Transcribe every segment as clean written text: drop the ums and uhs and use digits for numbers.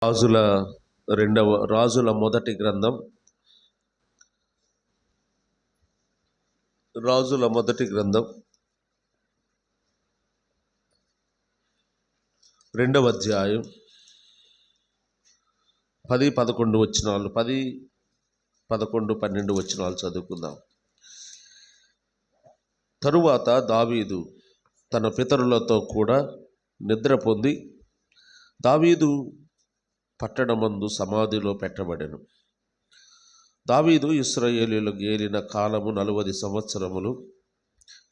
రాజుల రాజుల మొదటి గ్రంథం రెండవ అధ్యాయం 10, 11 వచనాలు 10, 11, 12 వచనాలు చదువుకుందాం. తరువాత దావీదు తన పితరులతో కూడా నిద్ర పొంది దావీదు పట్టణమందు సమాధిలో పెట్టబడెను. దావీదు ఇశ్రాయేలీయులకు ఏలిన కాలము 40 సంవత్సరములు.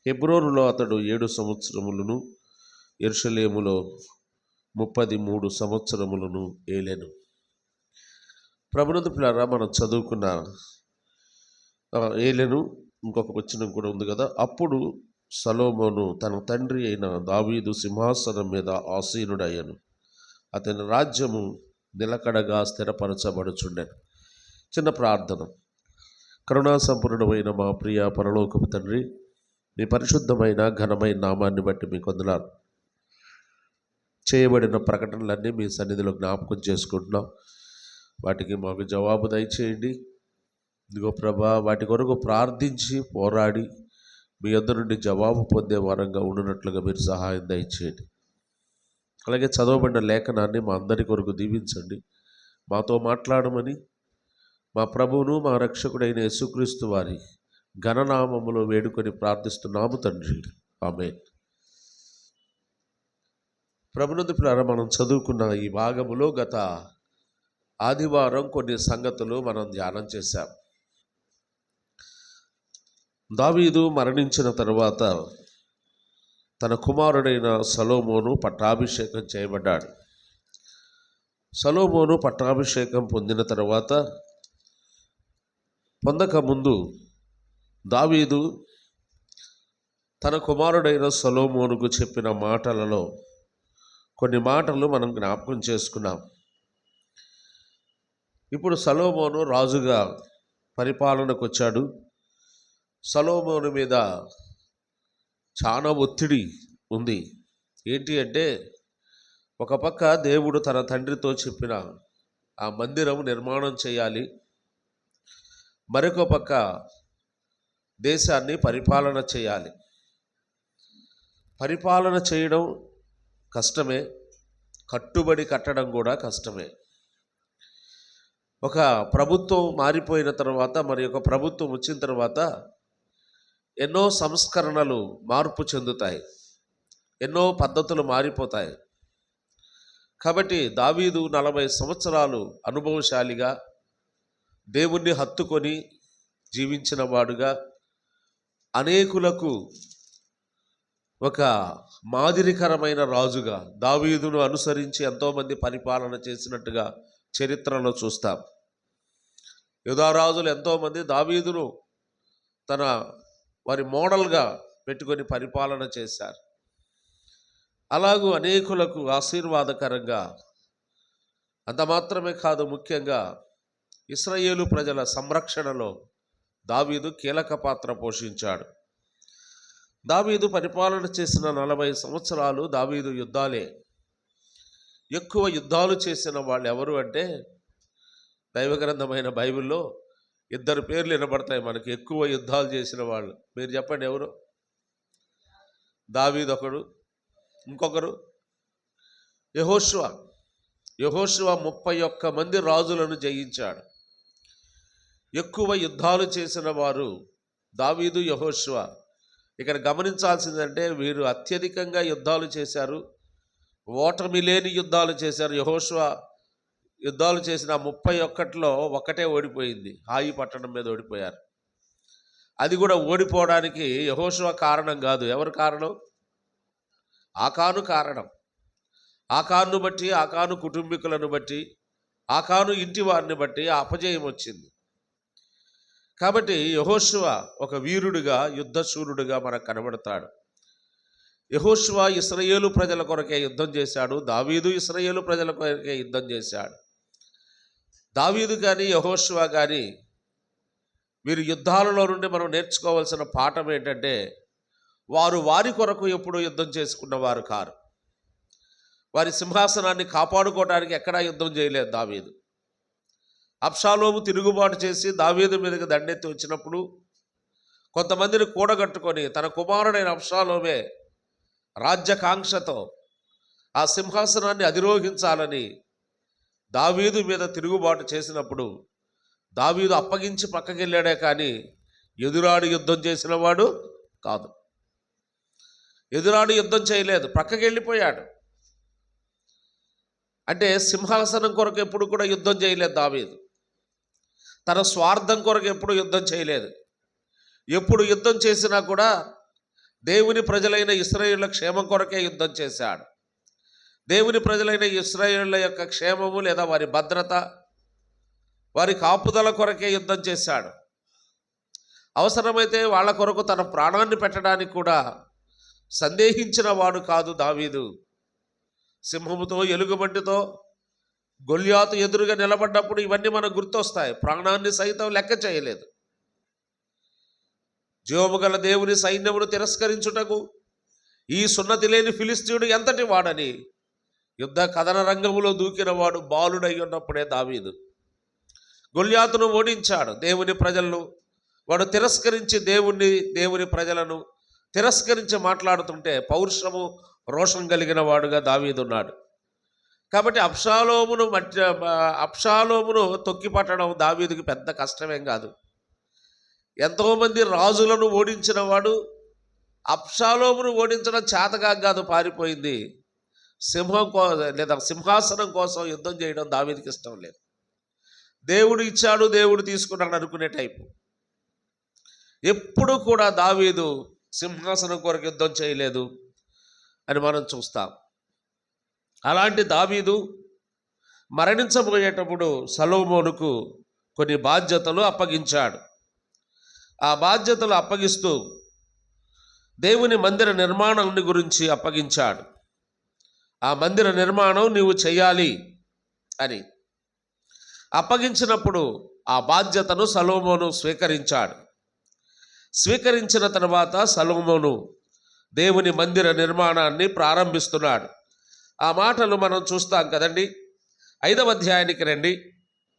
హెబ్రోనులో అతడు 7 సంవత్సరములను, యెరూషలేములో 33 సంవత్సరములను ఏలెను. ప్రభునందు పిల్లారా, మనం చదువుకున్న ఏలెను ఇంకొక వచనం కూడా ఉంది కదా. అప్పుడు సొలొమోను తన తండ్రి అయిన దావీదు సింహాసనం మీద ఆసీనుడయ్యను. అతని రాజ్యము నిలకడగా స్థిరపరచబడుచుండెను. చిన్న ప్రార్థన. కరుణా సంపూర్ణమైన మా ప్రియ పరలోకపు తండ్రి, మీ పరిశుద్ధమైన ఘనమైన నామాన్ని బట్టి మీకు వందనాలు. చేయబడిన ప్రకటనలన్నీ మీ సన్నిధిలో జ్ఞాపకం చేసుకుంటున్నాం. వాటికి మాకు జవాబు దయచేయండి. ఇదిగో ప్రభా, వాటి కొరకు ప్రార్థించి పోరాడి మీ యొద్ద నుండి జవాబు పొందే వారంగా ఉండునట్లుగా మీరు సహాయం దయచేయండి. అలాగే చదవబడిన లేఖనాన్ని మా అందరి కొరకు దీవించండి. మాతో మాట్లాడమని మా ప్రభువును మా రక్షకుడైన యేసుక్రీస్తు వారి ఘననామములో వేడుకొని ప్రార్థిస్తున్నాము తండ్రి, ఆమేన్. ప్రభునందు పిల్లారా, మనం చదువుకున్న ఈ భాగములో గత ఆదివారం కొన్ని సంగతులు మనం ధ్యానం చేశాం. దావీదు మరణించిన తర్వాత తన కుమారుడైన సొలొమోను పట్టాభిషేకం చేయబడ్డాడు. సొలొమోను పట్టాభిషేకం పొందిన తర్వాత పొందకముందు దావీదు తన కుమారుడైన సొలొమోనుకు చెప్పిన మాటలలో కొన్ని మాటలు మనం జ్ఞాపకం చేసుకున్నాం. ఇప్పుడు సొలొమోను రాజుగా పరిపాలనకు వచ్చాడు. సొలొమోను మీద చాలా ఒత్తిడి ఉంది. ఏంటి అంటే, ఒక పక్క దేవుడు తన తండ్రితో చెప్పిన ఆ మందిరం నిర్మాణం చేయాలి, మరొక పక్క దేశాన్ని పరిపాలన చేయాలి. పరిపాలన చేయడం కష్టమే, కట్టుబడి కట్టడం కూడా కష్టమే. ఒక ప్రభుత్వం మారిపోయిన తర్వాత మరి ఒక ప్రభుత్వం వచ్చిన తర్వాత ఎన్నో సంస్కరణలు మార్పు చెందుతాయి, ఎన్నో పద్ధతులు మారిపోతాయి. కాబట్టి దావీదు 40 సంవత్సరాలు అనుభవశాలిగా దేవుణ్ణి హత్తుకొని జీవించిన వాడుగా అనేకులకు ఒక మాదిరికరమైన రాజుగా దావీదును అనుసరించి ఎంతోమంది పరిపాలన చేసినట్టుగా చరిత్రలో చూస్తాం. యూదారాజులు ఎంతోమంది దావీదును తన వారి మోడల్గా పెట్టుకొని పరిపాలన చేశారు. అలాగూ అనేకులకు ఆశీర్వాదకరంగా, అంత మాత్రమే కాదు, ముఖ్యంగా ఇశ్రాయేలు ప్రజల సంరక్షణలో దావీదు కీలక పాత్ర పోషించాడు. దావీదు పరిపాలన చేసిన 40 సంవత్సరాలు దావీదు యుద్ధాలే. ఎక్కువ యుద్ధాలు చేసిన వాళ్ళు ఎవరు అంటే, దైవగ్రంథమైన బైబిల్లో 2 పేర్లు వినబడతాయి మనకి ఎక్కువ యుద్ధాలు చేసిన వాళ్ళు. మీరు చెప్పండి ఎవరు? దావీదు ఒకడు, ఇంకొకరు యెహోషువ. యెహోషువ 31 మంది రాజులను జయించాడు. ఎక్కువ యుద్ధాలు చేసిన వారు దావీదు, యెహోషువ. ఇక్కడ గమనించాల్సిందంటే, వీరు అత్యధికంగా యుద్ధాలు చేశారు, ఓటమి లేని యుద్ధాలు చేశారు. యెహోషువ యుద్ధాలు చేసిన 31లో ఒకటే ఓడిపోయింది, హాయి పట్టణం మీద ఓడిపోయారు. అది కూడా ఓడిపోవడానికి యెహోషువ కారణం కాదు. ఎవరు కారణం? ఆకాను కారణం. ఆకాను బట్టి, ఆకాను కుటుంబీకులను బట్టి, ఆకాను ఇంటి వారిని బట్టి అపజయం వచ్చింది. కాబట్టి యెహోషువ ఒక వీరుడిగా, యుద్ధశూరుడిగా మనకు కనబడతాడు. యెహోషువ ఇశ్రాయేలు ప్రజల కొరకే యుద్ధం చేశాడు. దావీదు ఇశ్రాయేలు ప్రజల కొరకే యుద్ధం చేశాడు. దావీదు కానీ యెహోషువ కానీ వీరు యుద్ధాలలో నుండి మనం నేర్చుకోవాల్సిన పాఠం ఏంటంటే, వారు వారి కొరకు ఎప్పుడూ యుద్ధం చేసుకున్నవారు కారు. వారి సింహాసనాన్ని కాపాడుకోవడానికి ఎక్కడా యుద్ధం చేయలేదు దావీదు. అబ్షాలోము తిరుగుబాటు చేసి దావీదు మీదకి దండెత్తి వచ్చినప్పుడు కొంతమందిని కూడగట్టుకొని తన కుమారుడైన అబ్షాలోమే రాజ్యకాంక్షతో ఆ సింహాసనాన్ని అధిరోహించాలని దావీదు మీద తిరుగుబాటు చేసినప్పుడు దావీదు అప్పగించి పక్కకెళ్ళాడే కానీ ఎదురాడి యుద్ధం చేసిన వాడు కాదు. ఎదురాడి యుద్ధం చేయలేదు, పక్కకెళ్ళిపోయాడు. అంటే సింహాసనం కొరకు ఎప్పుడు కూడా యుద్ధం చేయలేదు దావీదు. తన స్వార్థం కొరకు ఎప్పుడు యుద్ధం చేయలేదు. ఎప్పుడు యుద్ధం చేసినా కూడా దేవుని ప్రజలైన ఇశ్రాయేళ్ల క్షేమం కొరకే యుద్ధం చేశాడు. దేవుని ప్రజలైన ఇశ్రాయేళ్ల యొక్క క్షేమము లేదా వారి భద్రత, వారి కాపుదల కొరకే యుద్ధం చేశాడు. అవసరమైతే వాళ్ళ కొరకు తన ప్రాణాన్ని పెట్టడానికి కూడా సందేహించిన వాడు కాదు దావీదు. సింహముతో ఎలుగుబంటితో గొల్యాతు ఎదురుగా నిలబడ్డప్పుడు ఇవన్నీ మనకు గుర్తొస్తాయి. ప్రాణాన్ని సైతం లెక్క చేయలేదు. జీవము గల దేవుని సైన్యమును తిరస్కరించుటకు ఈ సున్నతి లేని ఫిలిస్తీయుడు ఎంతటి వాడని యుద్ధ కథన రంగములో దూకిన వాడు బాలుడై ఉన్నప్పుడే దావీదు గొల్యాతును ఓడించాడు. దేవుని ప్రజలను వాడు తిరస్కరించి దేవుని ప్రజలను తిరస్కరించి మాట్లాడుతుంటే పౌరుషము రోషం కలిగిన వాడుగా దావీదు ఉన్నాడు. కాబట్టి అబ్షాలోమును తొక్కిపట్టడం దావీదుకి పెద్ద కష్టమేం కాదు. ఎంతోమంది రాజులను ఓడించిన వాడు అబ్షాలోమును ఓడించడం చేతగా కాదు పారిపోయింది. సింహాసనం కోసం యుద్ధం చేయడం దావీదుకి ఇష్టం లేదు. దేవుడు ఇచ్చాడు, దేవుడు తీసుకున్నాడు అనుకునే టైపు. ఎప్పుడు కూడా దావీదు సింహాసనం కొరకు యుద్ధం చేయలేదు అని మనం చూస్తాం. అలాంటి దావీదు మరణించబోయేటప్పుడు సొలొమోనుకు కొన్ని బాధ్యతలు అప్పగించాడు. ఆ బాధ్యతలు అప్పగిస్తూ దేవుని మందిర నిర్మాణాన్ని గురించి అప్పగించాడు. ఆ మందిర నిర్మాణం నీవు చేయాలి అని అప్పగించినప్పుడు ఆ బాధ్యతను సొలొమోను స్వీకరించాడు. స్వీకరించిన తర్వాత సొలొమోను దేవుని మందిర నిర్మాణాన్ని ప్రారంభిస్తున్నాడు. ఆ మాటలు మనం చూస్తాం కదండి. 5వ అధ్యాయానికి రండి.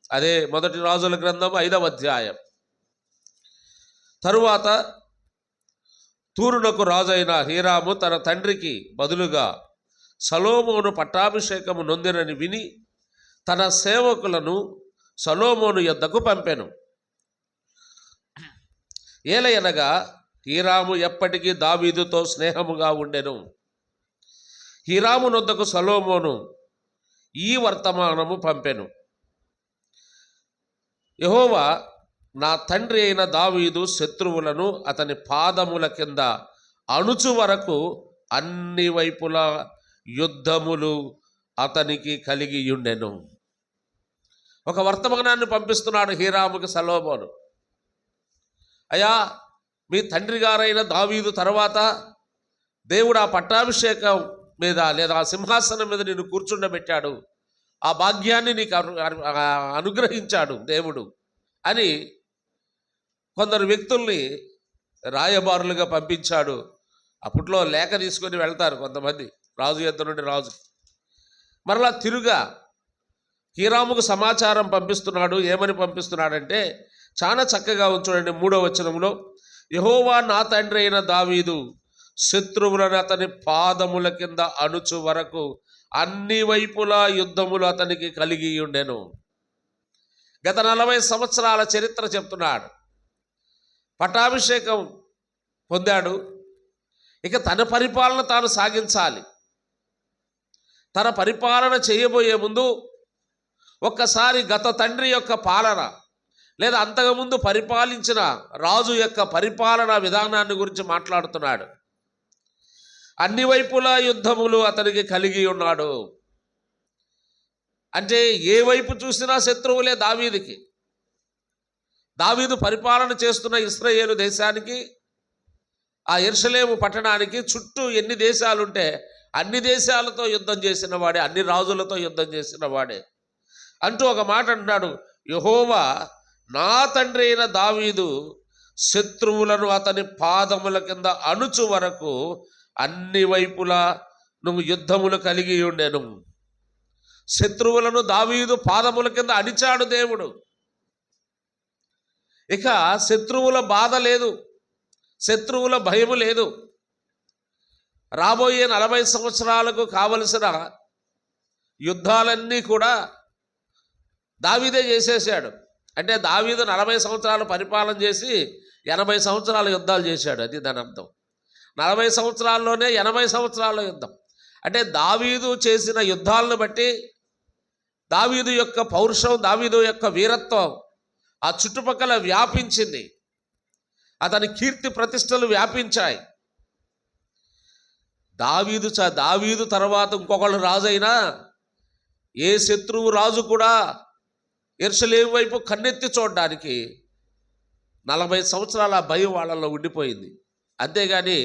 అదే మొదటి రాజుల గ్రంథం 5వ అధ్యాయం. తరువాత తూరునకు రాజైన హీరాము తన తండ్రికి బదులుగా సొలొమోను పట్టాభిషేకము నొందినని విని తన సేవకులను సొలొమోను యొద్దకు పంపెను. ఏలయనగా హీరాము ఎప్పటికీ దావీదుతో స్నేహముగా ఉండెను. హీరాము నొద్దకు సొలొమోను ఈ వర్తమానము పంపెను: యెహోవా నా తండ్రి అయిన దావీదు శత్రువులను అతని పాదముల కింద అణుచు వరకు అన్ని వైపులా యుద్ధములు అతనికి కలిగి ఉండెను. ఒక వర్తమానాన్ని పంపిస్తున్నాడు హీరాముకి సొలొమోను. అయ్యా, మీ తండ్రి గారైన దావీదు తర్వాత దేవుడు ఆ పట్టాభిషేకం మీద లేదా ఆ సింహాసనం మీద నిన్ను కూర్చుండబెట్టాడు, ఆ భాగ్యాన్ని నీకు అనుగ్రహించాడు దేవుడు అని కొందరు వ్యక్తుల్ని రాయబారులుగా పంపించాడు. అప్పట్లో లేఖ తీసుకొని వెళ్తారు కొంతమంది రాజు యొద్ద నుండి రాజు. మరలా తిరుగా హీరాముకు సమాచారం పంపిస్తున్నాడు. ఏమని పంపిస్తున్నాడంటే చాలా చక్కగా చూడండి. 3వ వచనంలో, యెహోవా నా తండ్రి అయిన దావీదు శత్రువులను అతని పాదముల కింద అణుచు వరకు అన్ని వైపులా యుద్ధములు అతనికి కలిగి ఉండెను. గత 40 సంవత్సరాల చరిత్ర చెప్తున్నాడు. పట్టాభిషేకం పొందాడు. ఇక తన పరిపాలన తాను సాగించాలి. తన పరిపాలన చేయబోయే ముందు ఒక్కసారి గత తండ్రి యొక్క పాలన లేదా అంతకుముందు పరిపాలించిన రాజు యొక్క పరిపాలనా విధానాన్ని గురించి మాట్లాడుతున్నాడు. అన్ని వైపులా యుద్ధములు అతనికి కలిగి ఉన్నాడు. అంటే ఏ వైపు చూసినా శత్రువులే దావీదుకి. దావీదు పరిపాలన చేస్తున్న ఇశ్రాయేలు దేశానికి, ఆ యెరూషలేము పట్టణానికి చుట్టూ ఎన్ని దేశాలుంటే అన్ని దేశాలతో యుద్ధం చేసిన వాడే, అన్ని రాజులతో యుద్ధం చేసిన వాడే అంటూ ఒక మాట అంటున్నాడు: యెహోవా నా తండ్రి అయిన దావీదు శత్రువులను అతని పాదముల కింద అణుచు వరకు అన్ని వైపులా నువ్వు యుద్ధములు కలిగి ఉండెను. శత్రువులను దావీదు పాదముల కింద అణిచాడు దేవుడు. ఇక శత్రువుల బాధ లేదు, శత్రువుల భయము లేదు. రాబోయే 40 సంవత్సరాలకు కావలసిన యుద్ధాలన్నీ కూడా దావీదే చేసేసాడు. అంటే దావీదు 40 సంవత్సరాలు పరిపాలన చేసి 80 సంవత్సరాల యుద్ధాలు చేశాడు. అది దాని అర్థం. 40 సంవత్సరాల్లోనే 80 సంవత్సరాల యుద్ధం. అంటే దావీదు చేసిన యుద్ధాలను బట్టి దావీదు యొక్క పౌరుషం, దావీదు యొక్క వీరత్వం ఆ చుట్టుపక్కల వ్యాపించింది. అతని కీర్తి ప్రతిష్టలు వ్యాపించాయి. దావీదు తర్వాత ఇంకొకళ్ళు రాజైనా ఏ శత్రువు రాజు కూడా యెరూషలేము వైపు కన్నెత్తి చూడడానికి 40 సంవత్సరాల భయం వాళ్ళలో ఉండిపోయింది. అంతేగాని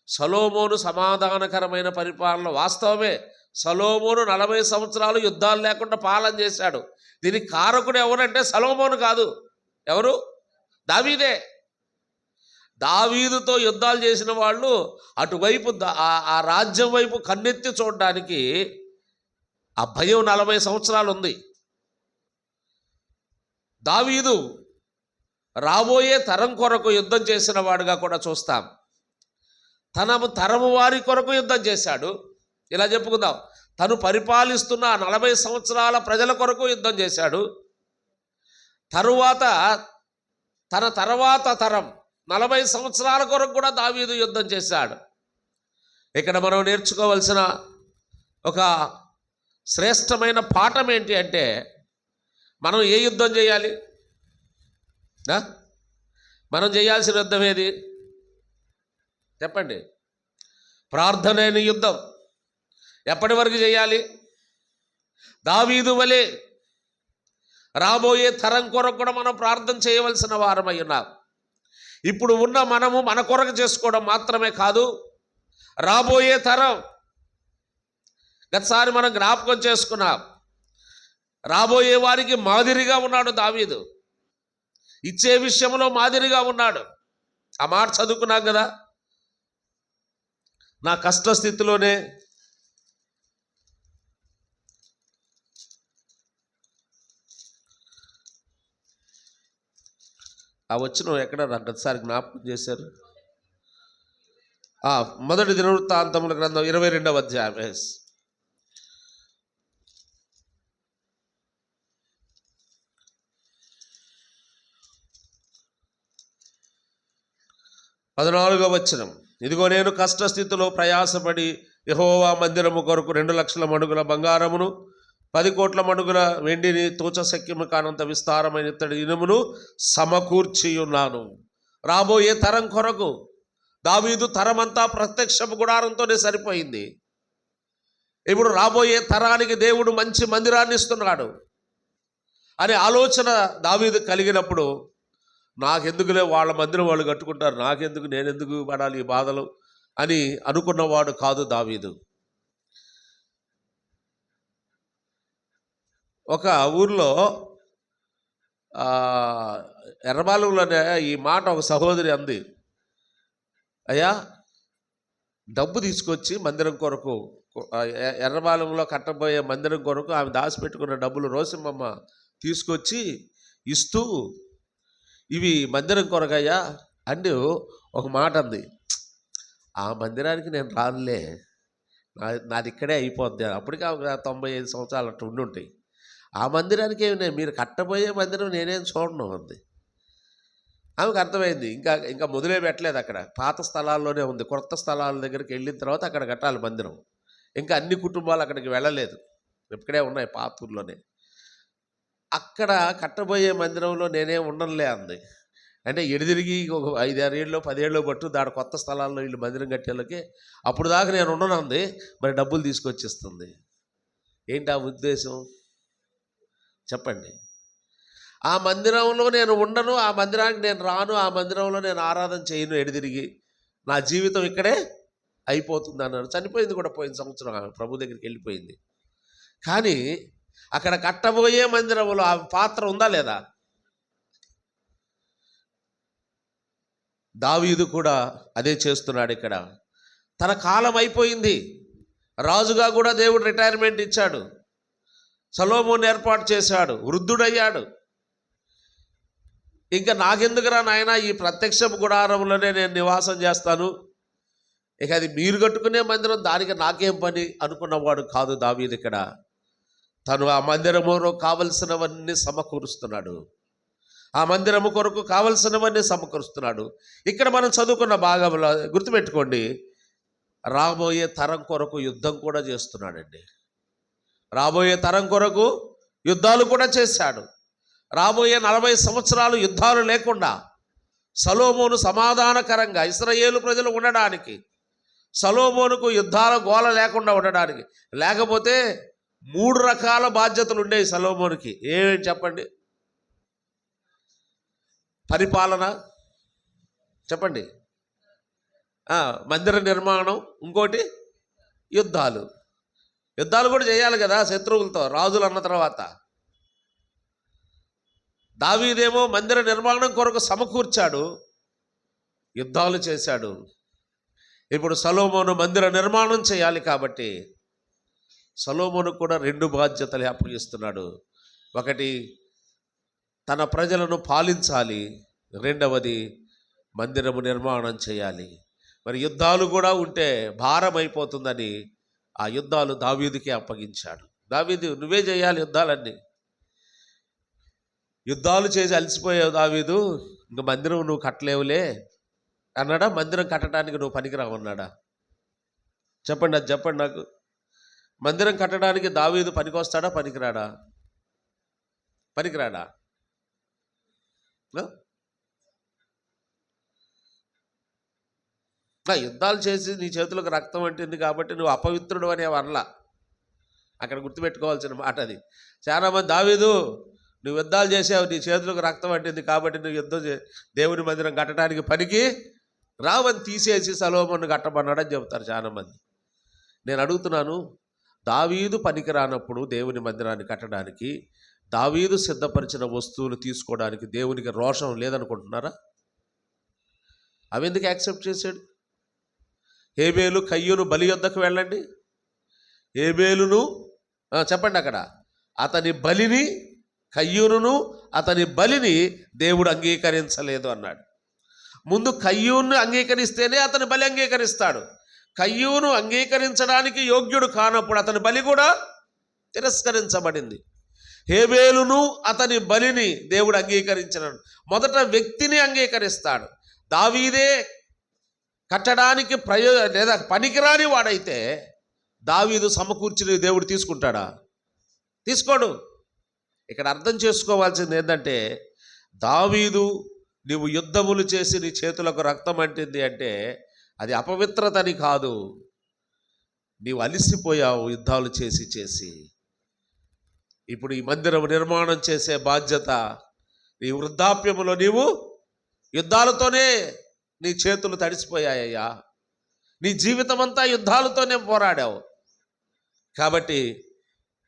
సొలొమోను సమాధానకరమైన పరిపాలన వాస్తవమే. సొలొమోను 40 సంవత్సరాలు యుద్ధాలు లేకుండా పాలన చేశాడు. దీనికి కారకుడు ఎవరంటే సొలొమోను కాదు. ఎవరు? దావీదే. దావీదుతో యుద్ధాలు చేసిన వాళ్ళు అటువైపు ఆ రాజ్యం వైపు కన్నెత్తి చూడడానికి ఆ భయం 40 సంవత్సరాలు ఉంది. దావీదు రాబోయే తరం కొరకు యుద్ధం చేసిన వాడుగా కూడా చూస్తాం. తరము వారి కొరకు యుద్ధం చేశాడు. ఇలా చెప్పుకుందాం, తను పరిపాలిస్తున్న 40 సంవత్సరాల ప్రజల కొరకు యుద్ధం చేశాడు. తన తర్వాత తరం 40 సంవత్సరాల కొరకు కూడా దావీదు యుద్ధం చేశాడు. ఇక్కడ మనం నేర్చుకోవలసిన ఒక శ్రేష్టమైన పాఠం ఏంటి అంటే, మనం ఏ యుద్ధం చేయాలి? మనం చేయాల్సిన యుద్ధం ఏది చెప్పండి? ప్రార్థన యుద్ధం. ఎప్పటి వరకు చేయాలి? దావీదు వలె రాబోయే తరం కొరకు కూడా మనం ప్రార్థన చేయవలసిన వారమై ఉన్నాం. ఇప్పుడు ఉన్న మనము మన కొరకు చేసుకోవడం మాత్రమే కాదు, రాబోయే తరం. గతసారి మనం జ్ఞాపకం చేసుకున్నాం, రాబోయే వారికి మాదిరిగా ఉన్నాడు దావీదు. ఇచ్చే విషయంలో మాదిరిగా ఉన్నాడు. ఆ మాట చదువుకున్నాం కదా, నా కష్టస్థితిలోనే ఆ వచ్చిన ఎక్కడ గతసారి జ్ఞాపకం చేశారు. మొదటి దినవృత్తాంతముల గ్రంథం 22వ అధ్యాయం 14వ వచనం. ఇదిగో నేను కష్టస్థితిలో ప్రయాసపడి యెహోవా మందిరము కొరకు 2 లక్షల మణుగుల బంగారమును 10 కోట్ల మణుగుల వెండిని తోచశక్యము కానంత విస్తారమైన ఇత్తడి ఇనుమును సమకూర్చి ఉన్నాను. రాబోయే తరం కొరకు దావీదు తరమంతా ప్రత్యక్షపు గుడారంతోనే సరిపోయింది. ఇప్పుడు రాబోయే తరానికి దేవుడు మంచి మందిరాన్ని ఇస్తున్నాడు అనే ఆలోచన దావీదు కలిగినప్పుడు, నాకెందుకులే వాళ్ళ మందిరం వాళ్ళు కట్టుకుంటారు, నాకెందుకు, నేనెందుకు పడాలి ఈ బాధలు అని అనుకున్నవాడు కాదు దావీదు. ఒక ఊర్లో ఎర్రబాలెంలోనే ఈ మాట ఒక సహోదరి అంది, అయ్యా డబ్బు తీసుకొచ్చి మందిరం కొరకు, ఎర్రబాలెంలో కట్టబోయే మందిరం కొరకు ఆమె దాచిపెట్టుకున్న డబ్బులు రోసిమ్మమ్మ తీసుకొచ్చి ఇస్తూ, ఇవి మందిరం కొరకయ్యా అంటూ ఒక మాట అంది. ఆ మందిరానికి నేను రానులే, నాది ఇక్కడే అయిపోద్ది. అప్పటికే ఒక 95 సంవత్సరాలు అట్లా ఉండుంటాయి. ఆ మందిరానికి ఏమి, మీరు కట్టబోయే మందిరం నేనేం చూడను అంది. ఆమెకు అర్థమైంది, ఇంకా మొదలే పెట్టలేదు. అక్కడ పాత స్థలాల్లోనే ఉంది. కొత్త స్థలాల దగ్గరికి వెళ్ళిన తర్వాత అక్కడ కట్టాలి మందిరం. ఇంకా అన్ని కుటుంబాలు అక్కడికి వెళ్ళలేదు, ఇక్కడే ఉన్నాయి పాత ఊర్లోనే. అక్కడ కట్టబోయే మందిరంలో నేనే ఉండనులే అంది. అంటే ఎడిదిరిగి ఒక 5-6 ఏళ్ళు 10 ఏళ్ళు పట్టు దాని కొత్త స్థలాల్లో వీళ్ళు మందిరం కట్టేళ్ళకి, అప్పుడు దాకా నేను ఉండను అంది. మరి డబ్బులు తీసుకొచ్చిస్తుంది. ఏంటి ఆ ఉద్దేశం చెప్పండి? ఆ మందిరంలో నేను ఉండను, ఆ మందిరానికి నేను రాను, ఆ మందిరంలో నేను ఆరాధన చేయను, ఎడిదిరిగి నా జీవితం ఇక్కడే అయిపోతుంది అన్నాడు. చనిపోయింది కూడా పోయిన సంవత్సరం, ఆమె ప్రభు దగ్గరికి వెళ్ళిపోయింది. కానీ అక్కడ కట్టబోయే మందిరంలో ఆ పాత్ర ఉందా లేదా? దావీదు కూడా అదే చేస్తున్నాడు. ఇక్కడ తన కాలం అయిపోయింది, రాజుగా కూడా దేవుడు రిటైర్మెంట్ ఇచ్చాడు. సొలొమోను ఏర్పాటు చేశాడు, వృద్ధుడయ్యాడు. ఇంకా నాకెందుకురా నాయన, ఈ ప్రత్యక్షపు గుడారంలోనే నేను నివాసం చేస్తాను, ఇక అది మీరు కట్టుకునే మందిరం, దానికి నాకేం పని అనుకున్నవాడు కాదు దావీదు. ఇక్కడ తను ఆ మందిరములో కావలసినవన్నీ సమకూరుస్తున్నాడు. ఆ మందిరము కొరకు కావలసినవన్నీ సమకూరుస్తున్నాడు. ఇక్కడ మనం చదువుకున్న భాగంలో గుర్తుపెట్టుకోండి, రాబోయే తరం కొరకు యుద్ధం కూడా చేస్తున్నాడండి. రాబోయే తరం కొరకు యుద్ధాలు కూడా చేశాడు. రాబోయే 40 సంవత్సరాలు యుద్ధాలు లేకుండా సొలొమోను సమాధానకరంగా ఇశ్రాయేలు ప్రజలు ఉండడానికి, సొలొమోనుకు యుద్ధాల గోల లేకుండా ఉండడానికి. లేకపోతే 3 రకాల బాధ్యతలు ఉండేవి సొలొమోనుకి. ఏమేమి చెప్పండి? పరిపాలన చెప్పండి, మందిర నిర్మాణం, ఇంకోటి యుద్ధాలు. యుద్ధాలు కూడా చేయాలి కదా శత్రువులతో, రాజులు అన్న తర్వాత. దావీదేమో మందిర నిర్మాణం కొరకు సమకూర్చాడు, యుద్ధాలు చేశాడు. ఇప్పుడు సొలొమోను మందిర నిర్మాణం చేయాలి కాబట్టి సొలొమోను కూడా 2 బాధ్యతలు అప్పగిస్తున్నాడు. ఒకటి, తన ప్రజలను పాలించాలి. రెండవది, మందిరము నిర్మాణం చేయాలి. మరి యుద్ధాలు కూడా ఉంటే భారం అయిపోతుందని ఆ యుద్ధాలు దావీదుకే అప్పగించాడు. దావీదు, నువ్వే చేయాలి యుద్ధాలన్నీ. యుద్ధాలు చేసి అలసిపోయావు దావీదు, ఇంక మందిరం నువ్వు కట్టలేవులే అన్నాడా? మందిరం కట్టడానికి నువ్వు పనికిరావు అన్నాడా? చెప్పండి, అది చెప్పండి నాకు. మందిరం కట్టడానికి దావీదు పనికొస్తాడా, పనికిరాడా? పనికిరాడా? యుద్ధాలు చేసి నీ చేతులకు రక్తం అంటింది కాబట్టి నువ్వు అపవిత్రుడు అనే వరల అక్కడ గుర్తుపెట్టుకోవాల్సిన మాట అది. చాలామంది, దావీదు నువ్వు యుద్ధాలు చేసావు, నీ చేతులకు రక్తం అంటింది కాబట్టి నువ్వు యుద్ధం దేవుని మందిరం కట్టడానికి పనికి రావని తీసేసి సొలొమోను కట్టమన్నాడని చెబుతారు చాలామంది. నేను అడుగుతున్నాను, దావీదు పనికి రానప్పుడు దేవుని మందిరాన్ని కట్టడానికి, దావీదు సిద్ధపరిచిన వస్తువులు తీసుకోవడానికి దేవునికి రోషం లేదనుకుంటున్నారా? అవి ఎందుకు యాక్సెప్ట్ చేశాడు? హేబేలు కయ్యూను బలి యొద్దకు వెళ్ళండి. హేబేలును చెప్పండి అక్కడ, అతని బలిని, కయ్యూనును అతని బలిని దేవుడు అంగీకరించలేదు అన్నాడు. ముందు కయ్యూను అంగీకరిస్తేనే అతని బలి అంగీకరిస్తాడు. కయ్యూను అంగీకరించడానికి యోగ్యుడు కానప్పుడు అతని బలి కూడా తిరస్కరించబడింది. హేబేలును అతని బలిని దేవుడు అంగీకరించినాడు. మొదట వ్యక్తిని అంగీకరిస్తాడు. దావీదే కట్టడానికి లేదా పనికిరాని వాడైతే దావీదు సమకూర్చిన దేవుడు తీసుకుంటాడా? తీసుకోడు. ఇక్కడ అర్థం చేసుకోవాల్సింది ఏంటంటే, దావీదు నీవు యుద్ధములు చేసి నీ చేతులకు రక్తం అంటింది అంటే అది అపవిత్రతని కాదు, నీవు అలిసిపోయావు యుద్ధాలు చేసి చేసి. ఇప్పుడు ఈ మందిరం నిర్మాణం చేసే బాధ్యత, నీ వృద్ధాప్యములో నీవు యుద్ధాలతోనే నీ చేతులు తడిసిపోయాయ్యా. నీ జీవితం అంతా యుద్ధాలతోనే పోరాడావు. కాబట్టి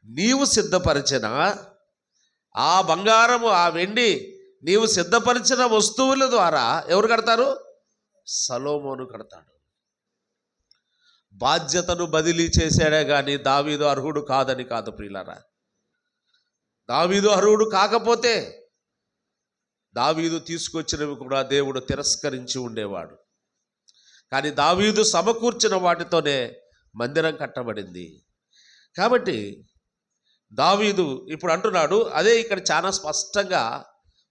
నీవు సిద్ధపరిచిన ఆ బంగారము, ఆ వెండి, నీవు సిద్ధపరిచిన వస్తువుల ద్వారా ఎవరు కడతారు? సొలొమోను కడతాడు. బాధ్యతను బదిలీ చేశాడే కానీ దావీదు అర్హుడు కాదని కాదు ప్రియులారా. దావీదు అర్హుడు కాకపోతే దావీదు తీసుకొచ్చినవి కూడా దేవుడు తిరస్కరించి ఉండేవాడు. కానీ దావీదు సమకూర్చిన వాటితోనే మందిరం కట్టబడింది. కాబట్టి దావీదు ఇప్పుడు అంటున్నాడు, అదే ఇక్కడ చాలా స్పష్టంగా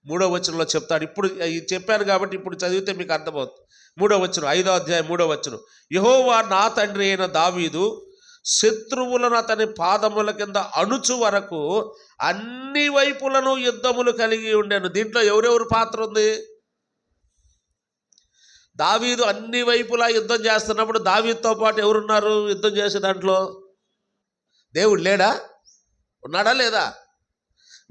3వ వచనంలో చెప్తాడు. ఇప్పుడు చెప్పాను కాబట్టి ఇప్పుడు చదివితే మీకు అర్థమవుతుంది. 3వ వచనం, 5వ అధ్యాయం 3వ వచనం, యెహోవా నా తండ్రి అయిన దావీదు శత్రువులను అతని పాదముల కింద అణుచు వరకు అన్ని వైపులను యుద్ధములు కలిగి ఉండెను. దీంట్లో ఎవరెవరు పాత్ర ఉంది? దావీదు అన్ని వైపులా యుద్ధం చేస్తున్నప్పుడు దావీదుతో పాటు ఎవరున్నారు యుద్ధం చేసే దాంట్లో? దేవుడు లేడా? ఉన్నాడా లేదా?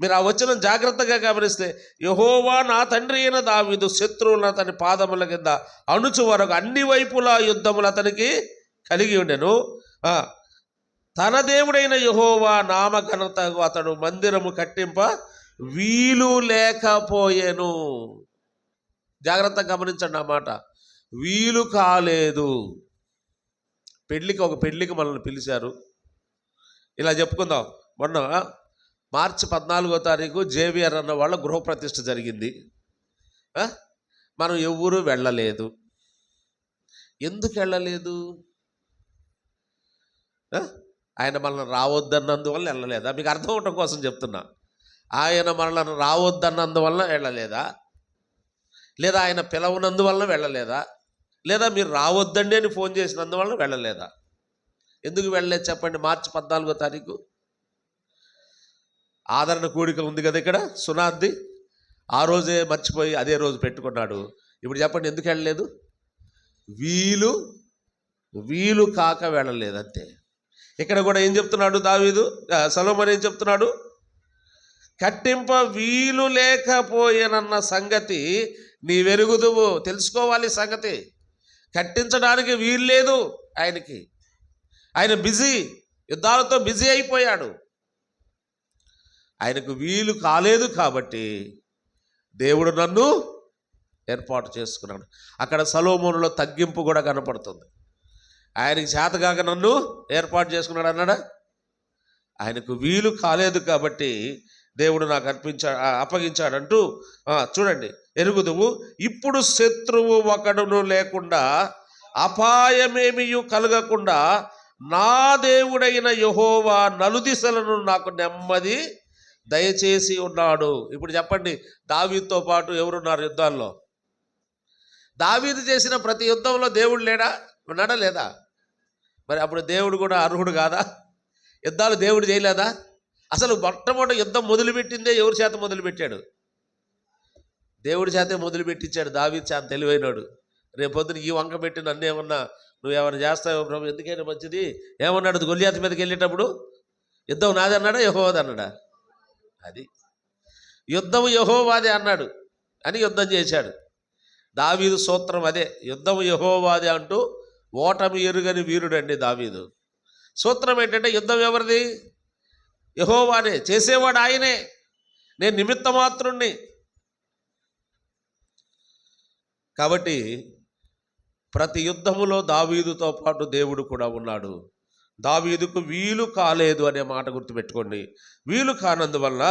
మీరు ఆ వచనం జాగ్రత్తగా గమనిస్తే, యెహోవా నా తండ్రి అయిన దావీదు శత్రువులను అతని పాదముల కింద అణుచు వరకు అన్ని వైపులా యుద్ధములు అతనికి కలిగి ఉండెను. తన దేవుడైన యెహోవా నామఘనతకు అతడు మందిరము కట్టింప వీలు లేకపోయెను. జాగ్రత్తగా గమనించండి ఆ మాట, వీలు కాలేదు. పెళ్ళికి మనల్ని పిలిచారు. ఇలా చెప్పుకుందాం, మొన్న మార్చి 14వ తారీఖు జేవిఆర్ అన్న వాళ్ళ గృహప్రతిష్ఠ జరిగింది. మనం ఎవరూ వెళ్ళలేదు. ఎందుకు వెళ్ళలేదు? ఆయన మనల్ని రావద్దన్నందువల్ల వెళ్ళలేదా? మీకు అర్థం అవటం కోసం చెప్తున్నా. ఆయన మనల్ని రావద్దన్నందువల్ల వెళ్ళలేదా? లేదా ఆయన పిలవనందువల్ల వెళ్ళలేదా? లేదా మీరు రావద్దండి అని ఫోన్ చేసినందువల్ల వెళ్ళలేదా? ఎందుకు వెళ్ళలేదు చెప్పండి? మార్చి 14వ తారీఖు ఆదరణ కూడిక ఉంది కదా ఇక్కడ, సునాద్ది. ఆ రోజే మర్చిపోయి అదే రోజు పెట్టుకున్నాడు. ఇప్పుడు చెప్పండి ఎందుకు వెళ్ళలేదు? వీలు కాక వెళ్ళలేదు అంతే. ఇక్కడ కూడా ఏం చెప్తున్నాడు దావీదు, సొలొమోను ఏం చెప్తున్నాడు? కట్టింప వీలు లేకపోయేనన్న సంగతి నీ వెరుగుదువు. తెలుసుకోవాలి సంగతి. కట్టించడానికి వీలు లేదు ఆయనకి. ఆయన బిజీ, యుద్ధాలతో బిజీ అయిపోయాడు. ఆయనకు వీలు కాలేదు కాబట్టి దేవుడు నన్ను ఏర్పాటు చేసుకున్నాడు. అక్కడ సొలొమోనులో తగ్గింపు కూడా కనపడుతుంది. ఆయనకి చేతగాక నన్ను ఏర్పాటు చేసుకున్నాడు అన్నాడా? ఆయనకు వీలు కాలేదు కాబట్టి దేవుడు నాకు అప్పగించాడంటూ చూడండి, ఎరుగుదువు. ఇప్పుడు శత్రువు ఒకడును లేకుండా, అపాయమేమియు కలగకుండా నా దేవుడైన యెహోవా నలుదిశలను నాకు నెమ్మది దయచేసి ఉన్నాడు. ఇప్పుడు చెప్పండి, దావీదుతో పాటు ఎవరున్నారు యుద్ధాల్లో? దావీదు చేసిన ప్రతి యుద్ధంలో దేవుడు లేడా? ఉన్నాడా లేదా? మరి అప్పుడు దేవుడు కూడా అర్హుడు కాదా? యుద్ధాలు దేవుడు చేయలేదా? అసలు మొట్టమొదటి యుద్ధం మొదలుపెట్టిందే ఎవరి చేత మొదలుపెట్టాడు? దేవుడి చేతే మొదలుపెట్టించాడు. దావీదు చాలా తెలివైనడు. రేపొద్దున ఈ వంక పెట్టి నన్ను ఏమన్నా నువ్వేమన్నా చేస్తావు ప్రభు, ఎందుకైనా మంచిది ఏమన్నాడు గొల్యాతు మీదకి వెళ్ళేటప్పుడు? యుద్ధం నాది అన్నాడా, యెహోవాది అన్నాడా? అది యుద్ధం యెహోవాదే అన్నాడు అని యుద్ధం చేశాడు. దావీదు సూత్రం అదే, యుద్ధం యెహోవాదే అంటూ ఓటమి ఎరుగని వీరుడండి దావీదు. సూత్రం ఏంటంటే యుద్ధం ఎవరిది? యెహోవానే, చేసేవాడు ఆయనే, నేను నిమిత్త మాత్రుణ్ణి. కాబట్టి ప్రతి యుద్ధములో దావీదుతో పాటు దేవుడు కూడా ఉన్నాడు. దావీదుకు వీలు కాలేదు అనే మాట గుర్తుపెట్టుకోండి. వీలు కానందువల్ల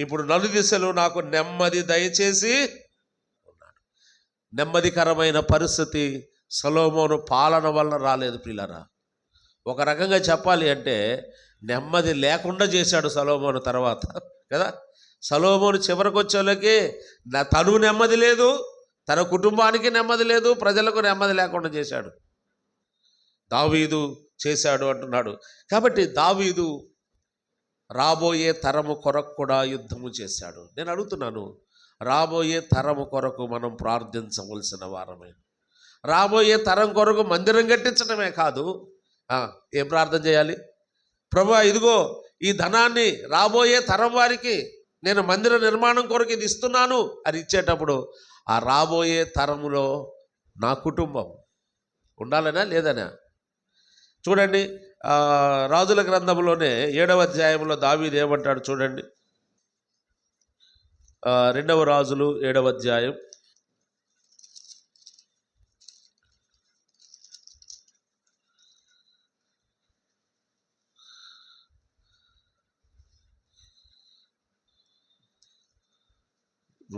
ఇప్పుడు నలుదిశలు నాకు నెమ్మది దయచేసి ఉన్నాడు. నెమ్మదికరమైన పరిస్థితి సొలొమోను పాలన వల్ల రాలేదు ప్రియులారా. ఒక రకంగా చెప్పాలి అంటే నెమ్మది లేకుండా చేశాడు సొలొమోను తర్వాత కదా. సొలొమోను చివరికి వచ్చేళ్ళకి తను నెమ్మది లేదు, తన కుటుంబానికి నెమ్మది లేదు, ప్రజలకు నెమ్మది లేకుండా చేశాడు. దావీదు చేశాడు అంటున్నాడు. కాబట్టి దావీదు రాబోయే తరము కొరకు కూడా యుద్ధము చేశాడు. నేను అడుగుతున్నాను, రాబోయే తరము కొరకు మనం ప్రార్థించవలసిన వారమే. రాబోయే తరం కొరకు మందిరం కట్టించడమే కాదు, ఏం ప్రార్థన చేయాలి? ప్రభువా, ఇదిగో ఈ ధనాన్ని రాబోయే తరం వారికి నేను మందిర నిర్మాణం కొరకు ఇది ఇస్తున్నాను అని ఇచ్చేటప్పుడు ఆ రాబోయే తరములో నా కుటుంబం ఉండాలనా లేదనా? చూడండి, రాజుల గ్రంథంలోనే 7వ అధ్యాయంలో దావీదు ఏమంటాడు చూడండి. 2వ రాజులు 7వ అధ్యాయం